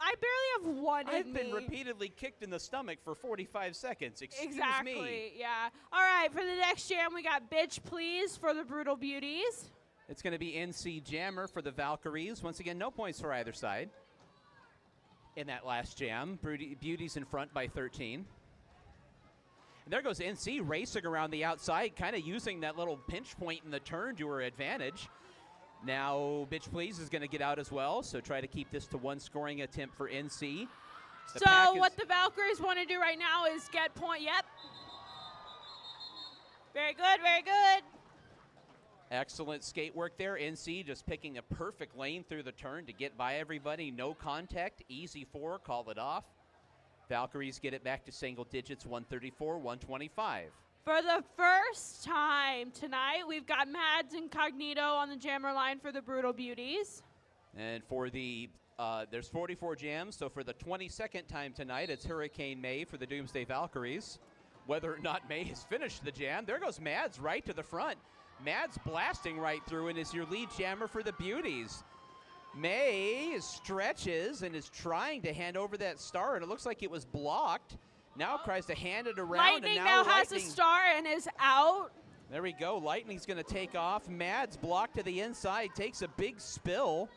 I barely have one in I've me. been repeatedly kicked in the stomach for 45 seconds. Excuse Exactly, me. yeah. All right, for the next jam, we got Bitch Please for the Brutal Beauties. It's going to be NC Jammer for the Valkyries. Once again, no points for either side. In that last jam, Beauties in front by 13. And there goes NC racing around the outside, kind of using that little pinch point in the turn to her advantage. Now, Bitch Please is going to get out as well, so try to keep this to one scoring attempt for NC. The So pack what is- the Valkyries want to do right now is get point. Yep. Very good, very good. Excellent skate work there. NC just picking a perfect lane through the turn to get by everybody. No contact, easy 4, call it off. Valkyries get it back to single digits, 134, 125. For the first time tonight, we've got Mads Incognito on the jammer line for the Brutal Beauties. And for the, there's 44 jams, so for the 22nd time tonight, it's Hurricane May for the Doomsday Valkyries. Whether or not May has finished the jam, there goes Mads right to the front. Mads blasting right through and is your lead jammer for the Beauties. May stretches and is trying to hand over that star, and it looks like it was blocked. Now tries to hand it around. Lightning and now now has a star and is out. There we go. Lightning's going to take off. Mads blocked to the inside, takes a big spill.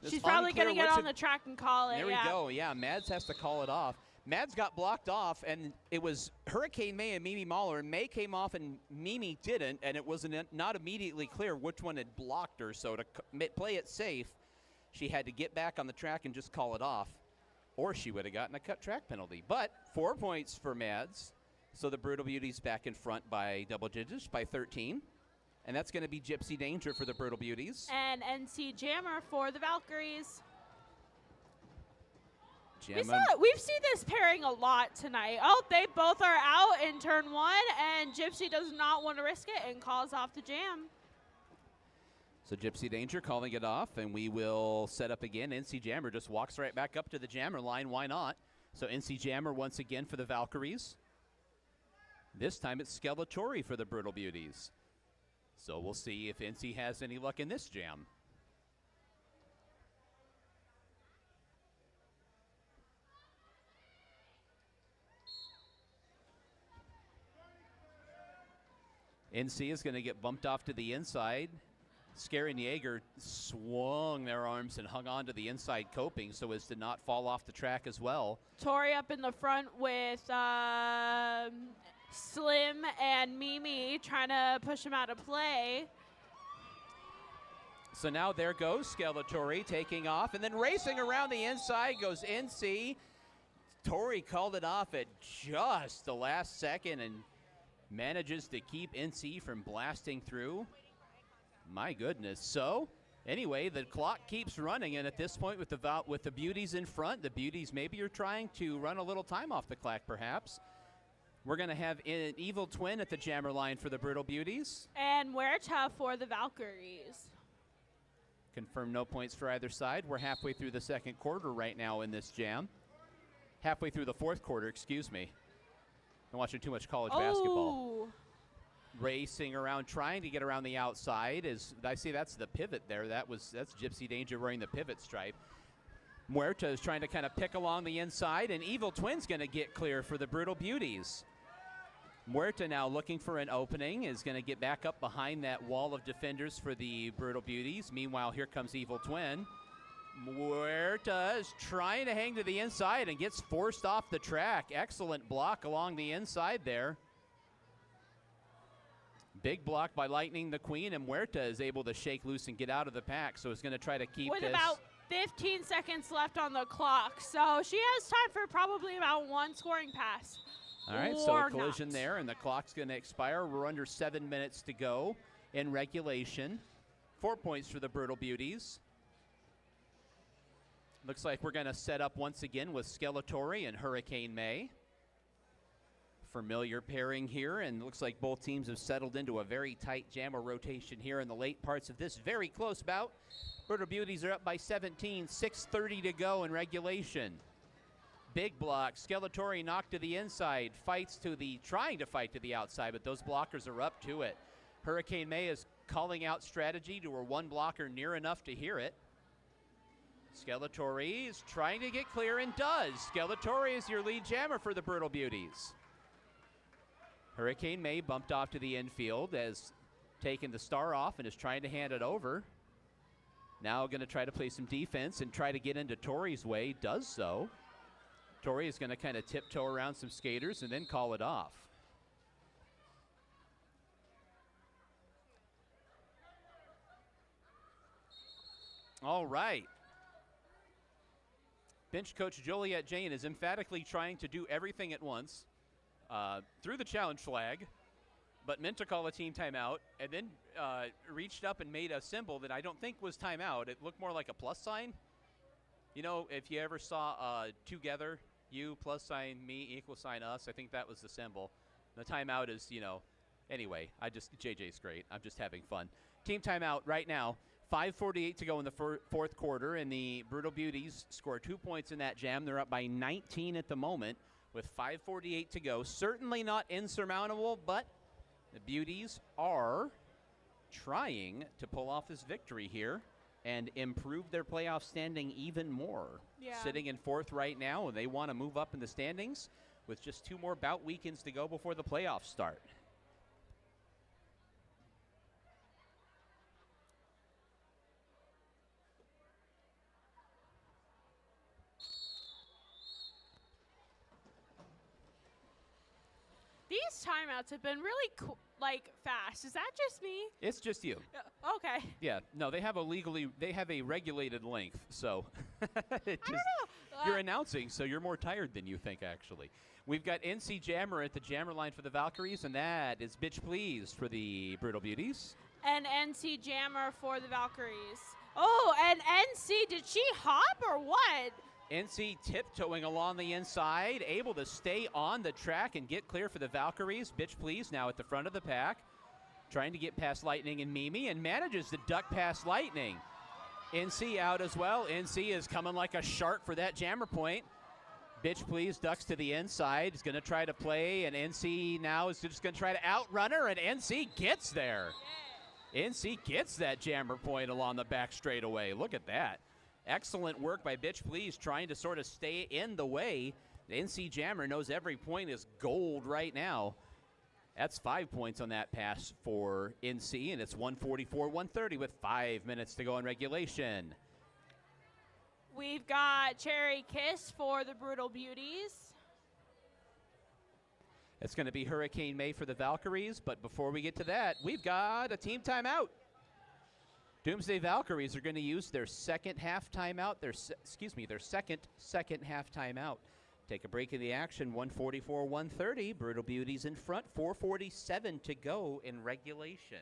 It's She's probably going to unclear get which on the track and call it. There we go. Yeah, Mads has to call it off. Mads got blocked off, and it was Hurricane May and Mimi Mahler. May came off, and Mimi didn't, and it was not immediately clear which one had blocked her. So to play it safe, she had to get back on the track and just call it off, or she would have gotten a cut track penalty. But 4 points for Mads. So the Brutal Beauties back in front by double digits, by 13. And that's going to be Gypsy Danger for the Brutal Beauties. And NC Jammer for the Valkyries. Gemma, We've seen this pairing a lot tonight. Oh, they both are out in turn 1, and Gypsy does not want to risk it and calls off the jam. so Gypsy Danger calling it off, and we will set up again. NC Jammer just walks right back up to the jammer line. Why not? So NC Jammer once again for the Valkyries. This time it's Skeletori for the Brutal Beauties. So we'll see if NC has any luck in this jam. NC is going to get bumped off to the inside. Scary and Jaeger swung their arms and hung on to the inside coping so as to not fall off the track as well. Tori up in the front with Slim and Mimi trying to push him out of play. So now there goes Skeletori taking off, and then racing around the inside goes NC. Tori called it off at just the last second and manages to keep NC from blasting through. My goodness. So anyway, the clock keeps running, and at this point with the Beauties in front, the Beauties maybe are trying to run a little time off the clock perhaps. We're going to have an Evil Twin at the jammer line for the Brutal Beauties. And Huerta for the Valkyries. Confirm no points for either side. We're halfway through the second quarter right now in this jam. Halfway through the fourth quarter, excuse me. I'm watching too much college basketball. Racing around, trying to get around the outside. I see that's the pivot there. That's Gypsy Danger wearing the pivot stripe. Muerta is trying to kind of pick along the inside, and Evil Twin's going to get clear for the Brutal Beauties. Muerta now looking for an opening, is going to get back up behind that wall of defenders for the Brutal Beauties. Meanwhile, here comes Evil Twin. Muerta is trying to hang to the inside and gets forced off the track. Excellent block along the inside there. Big block by Lightning the Queen, and Muerta is able to shake loose and get out of the pack, so it's going to try to keep With this. about 15 seconds left on the clock, so she has time for probably about one scoring pass. All right, so or a collision not. there, and the clock's going to expire. We're under 7 minutes to go in regulation. 4 points for the Brutal Beauties. Looks like we're going to set up once again with Skeletori and Hurricane May. Familiar pairing here, and looks like both teams have settled into a very tight jammer rotation here in the late parts of this very close bout. Brutal Beauties are up by 17, 6:30 to go in regulation. Big block, Skeletori knocked to the inside, trying to fight to the outside, but those blockers are up to it. Hurricane May is calling out strategy to her one blocker near enough to hear it. Skeletori is trying to get clear and does. Skeletori is your lead jammer for the Brutal Beauties. Hurricane May bumped off to the infield, has taken the star off and is trying to hand it over. Now going to try to play some defense and try to get into Tori's way, does so. Tori is going to kind of tiptoe around some skaters and then call it off. All right. Bench coach Joliet Jane is emphatically trying to do everything at once through the challenge flag, but meant to call a team timeout, and then reached up and made a symbol that I don't think was timeout. It looked more like a plus sign. You know, if you ever saw together, you plus sign me equal sign us, I think that was the symbol. The timeout is, you know, anyway, JJ's great. I'm just having fun. Team timeout right now. 5:48 to go in the fourth quarter, and the Brutal Beauties score 2 points in that jam. They're up by 19 at the moment with 5:48 to go. Certainly not insurmountable, but the Beauties are trying to pull off this victory here and improve their playoff standing even more. Yeah. Sitting in fourth right now, and they want to move up in the standings with just 2 more bout weekends to go before the playoffs start. These timeouts have been really fast. Is that just me? It's just you. Okay. Yeah, no, they have a regulated length, so I don't know. You're announcing, so you're more tired than you think, actually. We've got NC Jammer at the jammer line for the Valkyries, and that is Bitch Please for the Brutal Beauties. And NC Jammer for the Valkyries. Oh, and NC, did she hop or what? NC tiptoeing along the inside, able to stay on the track and get clear for the Valkyries. Bitch Please now at the front of the pack, trying to get past Lightning and Mimi, and manages to duck past Lightning. NC out as well. NC is coming like a shark for that jammer point. Bitch Please ducks to the inside. He's going to try to play, and NC now is just going to try to outrun her, and NC gets there. NC gets that jammer point along the back straightaway. Look at that. Excellent work by Bitch Please, trying to sort of stay in the way. The NC Jammer knows every point is gold right now. That's 5 points on that pass for NC, and it's 144-130 with 5 minutes to go in regulation. We've got Cherry Kiss for the Brutal Beauties. It's going to be Hurricane May for the Valkyries, but before we get to that, we've got a team timeout. Doomsday Valkyries are going to use their second half timeout, their second half timeout. Take a break in the action, 144-130. Brutal Beauties in front, 4:47 to go in regulation.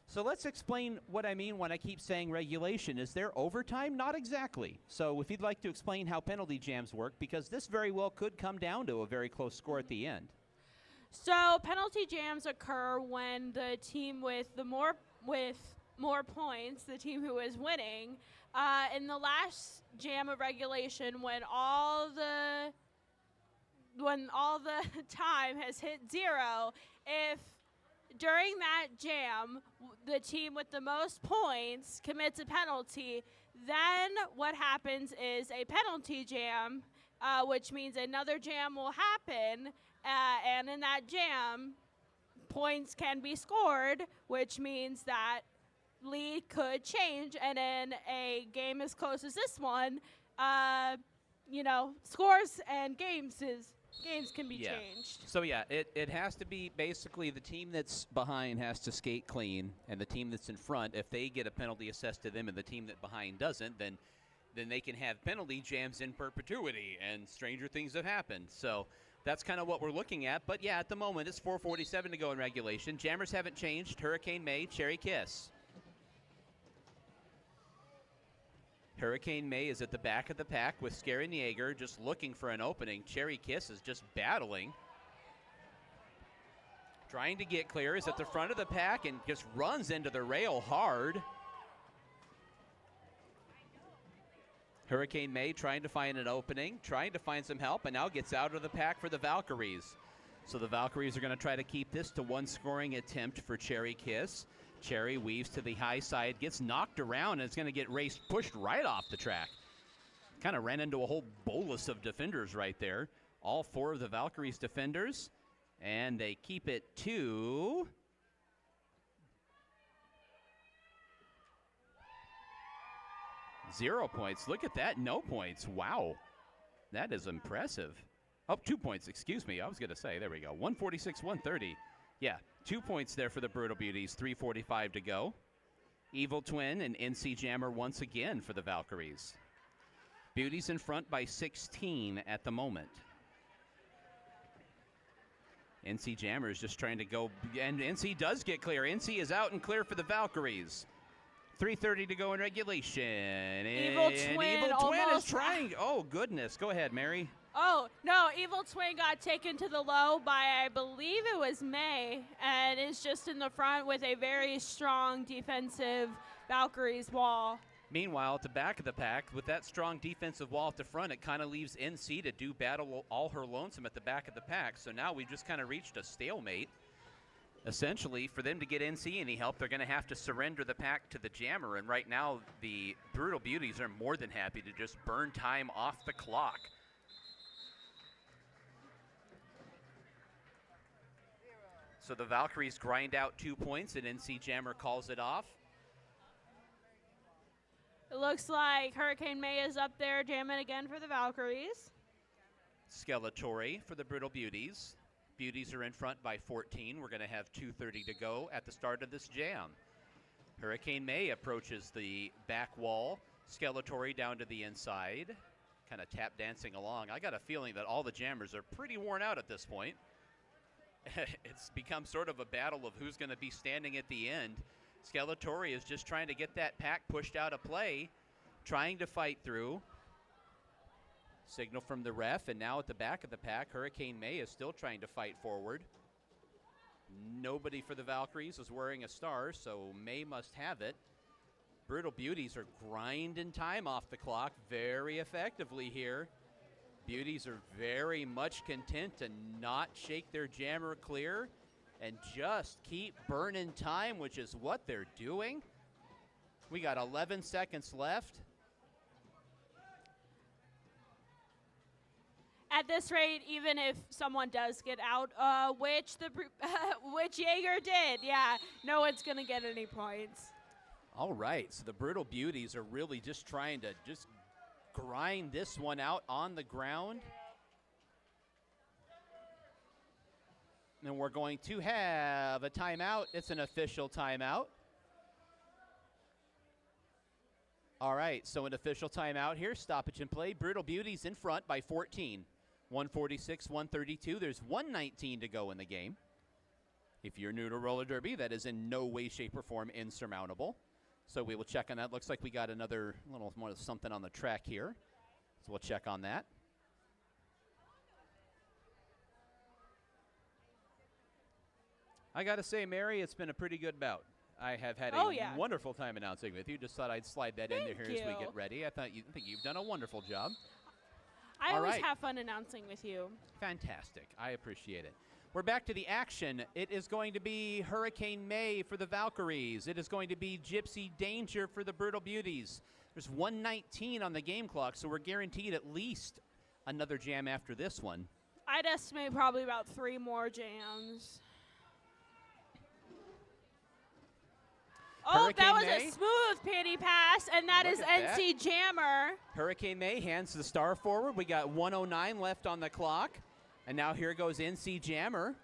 So let's explain what I mean when I keep saying regulation. Is there overtime? Not exactly. So if you'd like to explain how penalty jams work, because this very well could come down to a very close score at the end. So penalty jams occur when the team with more points, the team who is winning, in the last jam of regulation, when all the time has hit 0, if during that jam the team with the most points commits a penalty, then what happens is a penalty jam, which means another jam will happen, and in that jam, points can be scored, which means that lead could change, and in a game as close as this one, scores and games can be changed. So yeah, it has to be basically the team that's behind has to skate clean, and the team that's in front, if they get a penalty assessed to them and the team that behind doesn't, then they can have penalty jams in perpetuity, and stranger things have happened. So that's kind of what we're looking at. But yeah, at the moment, it's 4:47 to go in regulation. Jammers haven't changed. Hurricane May, Cherry Kiss. Hurricane May is at the back of the pack with Scary Yeager just looking for an opening. Cherry Kiss is just battling. Trying to get clear, is at the front of the pack and just runs into the rail hard. Hurricane May trying to find an opening, trying to find some help, and now gets out of the pack for the Valkyries. So the Valkyries are going to try to keep this to one scoring attempt for Cherry Kiss. Cherry weaves to the high side, gets knocked around, and it's going to get pushed right off the track. Kind of ran into a whole bolus of defenders right there. All 4 of the Valkyries defenders, and they keep it to 0 points. Look at that, no points. Wow, that is impressive. Oh, 2 points, excuse me. I was going to say, there we go, 146-130. Yeah, 2 points there for the Brutal Beauties, 3:45 to go. Evil Twin and NC Jammer once again for the Valkyries. Beauties in front by 16 at the moment. NC Jammer is just trying to go, and NC does get clear. NC is out and clear for the Valkyries. 3:30 to go in regulation. Evil Twin Evil Twin is almost- trying. Oh, goodness. Go ahead, Mary. Oh, no, Evil Twin got taken to the low by, I believe it was May, and is just in the front with a very strong defensive Valkyries wall. Meanwhile, at the back of the pack, with that strong defensive wall at the front, it kind of leaves NC to do battle all her lonesome at the back of the pack. So now we've just kind of reached a stalemate. Essentially, for them to get NC any help, they're going to have to surrender the pack to the Jammer. And right now, the Brutal Beauties are more than happy to just burn time off the clock. So the Valkyries grind out 2 points, and NC Jammer calls it off. It looks like Hurricane May is up there jamming again for the Valkyries. Skeletori for the Brutal Beauties. Beauties are in front by 14. We're going to have 2:30 to go at the start of this jam. Hurricane May approaches the back wall. Skeletori down to the inside, kind of tap dancing along. I got a feeling that all the jammers are pretty worn out at this point. It's become sort of a battle of who's going to be standing at the end. Skeletori is just trying to get that pack pushed out of play, trying to fight through. Signal from the ref, and now at the back of the pack, Hurricane May is still trying to fight forward. Nobody for the Valkyries is wearing a star, so May must have it. Brutal Beauties are grinding time off the clock very effectively here. Beauties are very much content to not shake their jammer clear and just keep burning time, which is what they're doing. We got 11 seconds left. At this rate, even if someone does get out, which Jaeger did, yeah, no one's going to get any points. All right, so the Brutal Beauties are really just trying to just grind this one out on the ground. And we're going to have a timeout. It's an official timeout. All right, so an official timeout here. Stoppage and play. Brutal Beauties in front by 14. 146, 132. There's 119 to go in the game. If you're new to roller derby, that is in no way, shape, or form insurmountable. So we will check on that. Looks like we got another little more something on the track here. So we'll check on that. I got to say, Mary, it's been a pretty good bout. I have had a wonderful time announcing with you. Just thought I'd slide that in there here as we get ready. I think you've done a wonderful job. I always have fun announcing with you. Fantastic. I appreciate it. We're back to the action. It is going to be Hurricane May for the Valkyries. It is going to be Gypsy Danger for the Brutal Beauties. There's 119 on the game clock, so we're guaranteed at least another jam after this one. I'd estimate probably about 3 more jams. Hurricane that was May. a smooth pity pass, and that is NC Jammer. Hurricane May hands the star forward. We got 109 left on the clock. And now here goes NC Jammer.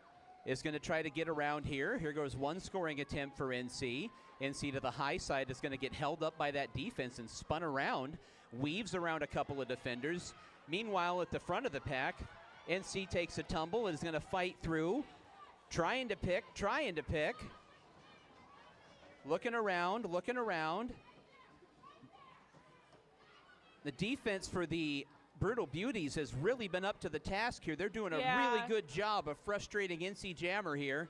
Is going to try to get around here. Here goes one scoring attempt for NC. NC to the high side is going to get held up by that defense and spun around. Weaves around a couple of defenders. Meanwhile, at the front of the pack, NC takes a tumble and is going to fight through. Trying to pick. Looking around. The defense for the Brutal Beauties has really been up to the task here. They're doing a really good job of frustrating NC Jammer here.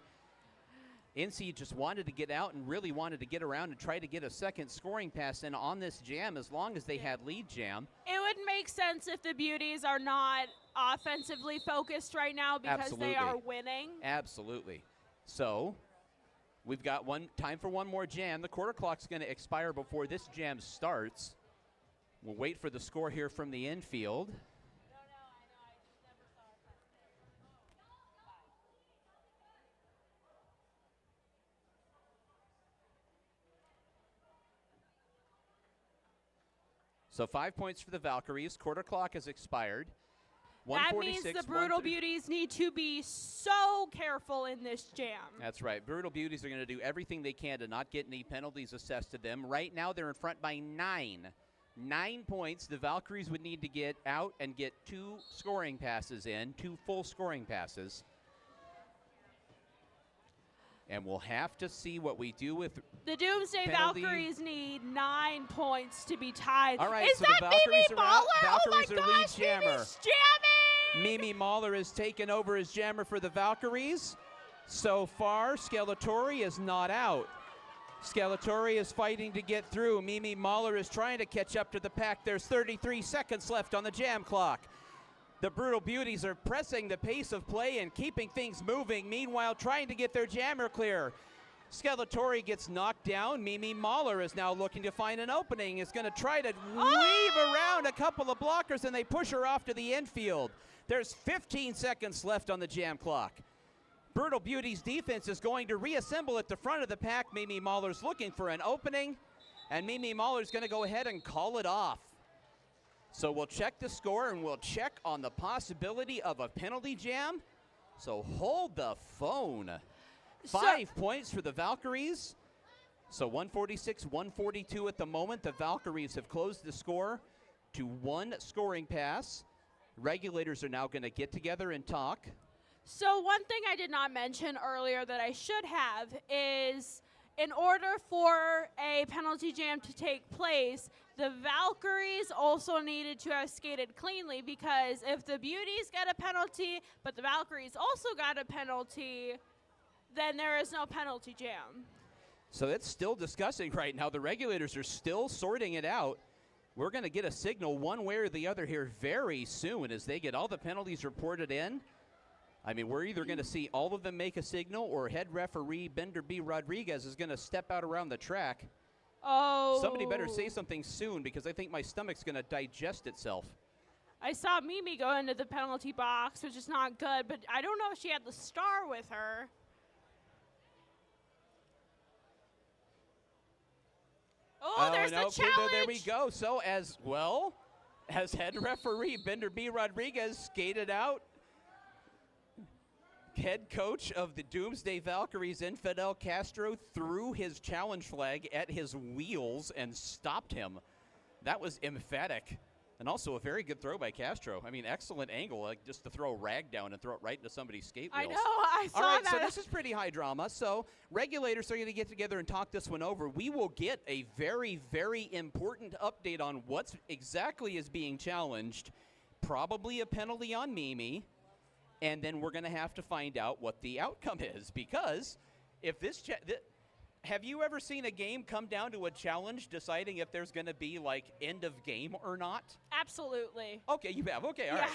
NC just wanted to get out and really wanted to get around and try to get a second scoring pass in on this jam as long as they had lead jam. It would make sense if the Beauties are not offensively focused right now because they are winning. Absolutely. So we've got time for one more jam. The quarter clock's going to expire before this jam starts. We'll wait for the score here from the infield. So 5 points for the Valkyries. Quarter clock has expired. That means the Brutal Beauties need to be so careful in this jam. That's right. Brutal Beauties are going to do everything they can to not get any penalties assessed to them. Right now they're in front by 9. 9 points. The Valkyries would need to get out and get 2 scoring passes in, 2 full scoring passes. And we'll have to see what we do with the Doomsday penalty. Valkyries need 9 points to be tied. All right, Is so that the Valkyries Mimi are out. Mahler? Oh my Valkyries are lead gosh, jammer. Mimi's jamming! Mimi Mahler has taken over as jammer for the Valkyries. So far, Skeletori is not out. Skeletori is fighting to get through. Mimi Mahler is trying to catch up to the pack. There's 33 seconds left on the jam clock. The Brutal Beauties are pressing the pace of play and keeping things moving, meanwhile trying to get their jammer clear. Skeletori gets knocked down. Mimi Mahler is now looking to find an opening, is going to try to weave around a couple of blockers, and they push her off to the infield. There's 15 seconds left on the jam clock. Brutal Beauty's defense is going to reassemble at the front of the pack. Mimi Mahler's looking for an opening, and Mimi Mahler's going to go ahead and call it off. So we'll check the score, and we'll check on the possibility of a penalty jam. So hold the phone. 5 points for the Valkyries. So 146-142 at the moment. The Valkyries have closed the score to 1 scoring pass. Regulators are now going to get together and talk. So one thing I did not mention earlier that I should have is in order for a penalty jam to take place, the Valkyries also needed to have skated cleanly, because if the Beauties get a penalty, but the Valkyries also got a penalty, then there is no penalty jam. So it's still discussing right now. The regulators are still sorting it out. We're going to get a signal one way or the other here very soon as they get all the penalties reported in. I mean, we're either going to see all of them make a signal, or head referee Bender B. Rodriguez is going to step out around the track. Oh. Somebody better say something soon, because I think my stomach's going to digest itself. I saw Mimi go into the penalty box, which is not good, but I don't know if she had the star with her. Oh, there's no, the challenge. There we go. So as head referee Bender B. Rodriguez skated out, head coach of the Doomsday Valkyries, Infidel Castro, threw his challenge flag at his wheels and stopped him. That was emphatic. And also a very good throw by Castro. I mean, excellent angle, like just to throw a rag down and throw it right into somebody's skate wheels. I know, I saw that. All right, so this is pretty high drama. So regulators are going to get together and talk this one over. We will get a very, very important update on what's exactly is being challenged. Probably a penalty on Mimi. And then we're going to have to find out what the outcome is, because if this have you ever seen a game come down to a challenge deciding if there's going to be like end of game or not? Absolutely. Okay, you have. Okay, all yeah. right.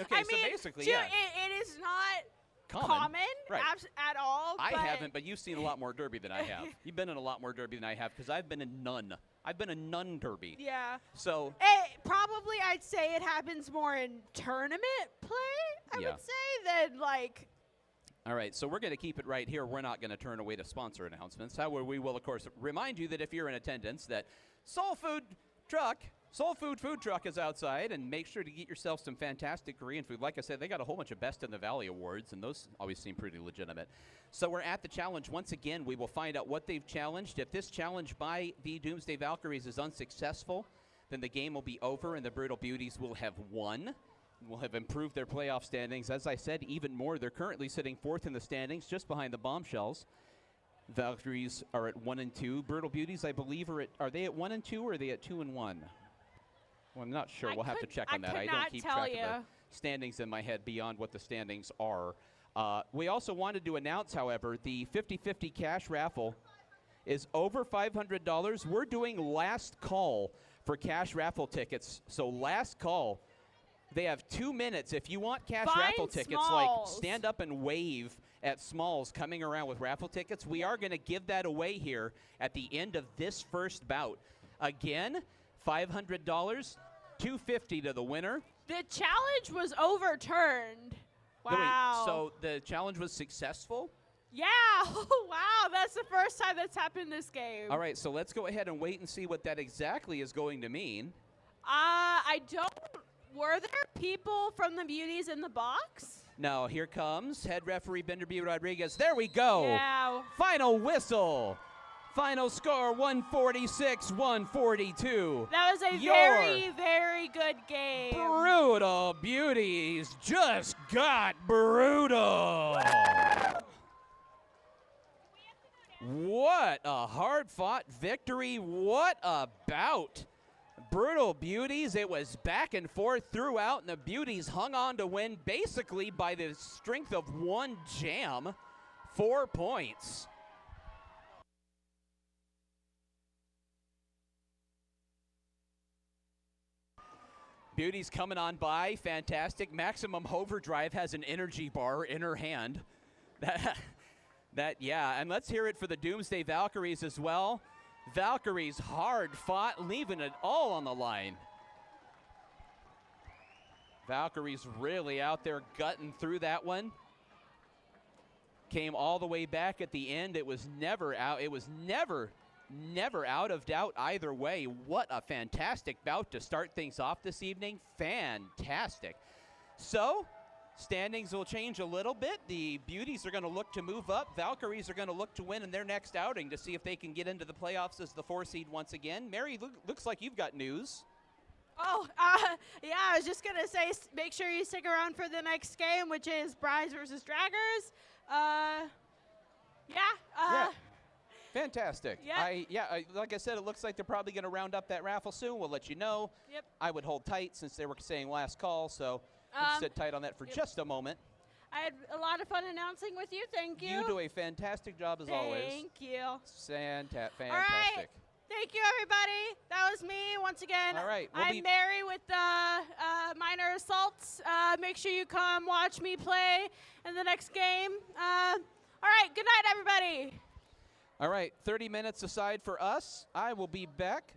Okay, I so mean, basically, dude, yeah. it is not Common. Right. at all. I but haven't, but you've seen a lot more derby than I have. You've been in a lot more derby than I have, because I've been in none. I've been in none derby. Yeah. So probably I'd say it happens more in tournament play, I would say, than like. All right, so we're going to keep it right here. We're not going to turn away to sponsor announcements. However, we will, of course, remind you that if you're in attendance, that Soul Food Food Truck is outside, and make sure to get yourself some fantastic Korean food. Like I said, they got a whole bunch of Best in the Valley awards, and those always seem pretty legitimate. So we're at the challenge. Once again, we will find out what they've challenged. If this challenge by the Doomsday Valkyries is unsuccessful, then the game will be over, and the Brutal Beauties will have won. Will have improved their playoff standings. As I said, even more. They're currently sitting 4th in the standings, just behind the Bombshells. Valkyries are at 1-2. Brutal Beauties, I believe, are they at 1-2 or are they at 2-1? Well, I'm not sure. We'll have to check on that. I don't keep track of the standings in my head beyond what the standings are. We also wanted to announce, however, the 50-50 cash raffle is over $500. We're doing last call for cash raffle tickets. So last call. They have 2 minutes. If you want cash raffle tickets, like stand up and wave at Smalls coming around with raffle tickets, we are going to give that away here at the end of this first bout. Again, $500, $250 to the winner. The challenge was overturned. Wow. Wait, so the challenge was successful? Yeah. Wow, that's the first time that's happened this game. All right, so let's go ahead and wait and see what that exactly is going to mean. I don't. Were there people from the Beauties in the box? No, here comes head referee Bender B. Rodriguez. There we go. Yeah. Final whistle. Final score 146-142. That was a Your very, very good game. Brutal Beauties just got brutal. What a hard-fought victory. What a bout. Brutal Beauties, it was back and forth throughout, and the Beauties hung on to win basically by the strength of one jam. 4 points. Beauties coming on by, fantastic. Maximum Overdrive has an energy bar in her hand. Yeah, and let's hear it for the Doomsday Valkyries as well. Valkyries hard fought, leaving it all on the line. Valkyries really out there gutting through that one. Came all the way back at the end. It was never out. It was never out of doubt either way. What a fantastic bout to start things off this evening. Fantastic. So, standings will change a little bit. The Beauties are going to look to move up. Valkyries are going to look to win in their next outing to see if they can get into the playoffs as the 4 seed once again. Mary, looks like you've got news. Oh, yeah, I was just going to say, make sure you stick around for the next game, which is Brides versus Draggers. Yeah. Fantastic. Yeah. Like I said, it looks like they're probably going to round up that raffle soon. We'll let you know. Yep. I would hold tight since they were saying last call, so let's sit tight on that for just a moment. I had a lot of fun announcing with you. Thank you. You do a fantastic job as always. Thank you. Fantastic. All right. Thank you, everybody. That was me once again. All right. I'm Mary with the Minor Assaults. Make sure you come watch me play in the next game. All right. Good night, everybody. All right. 30 minutes aside for us. I will be back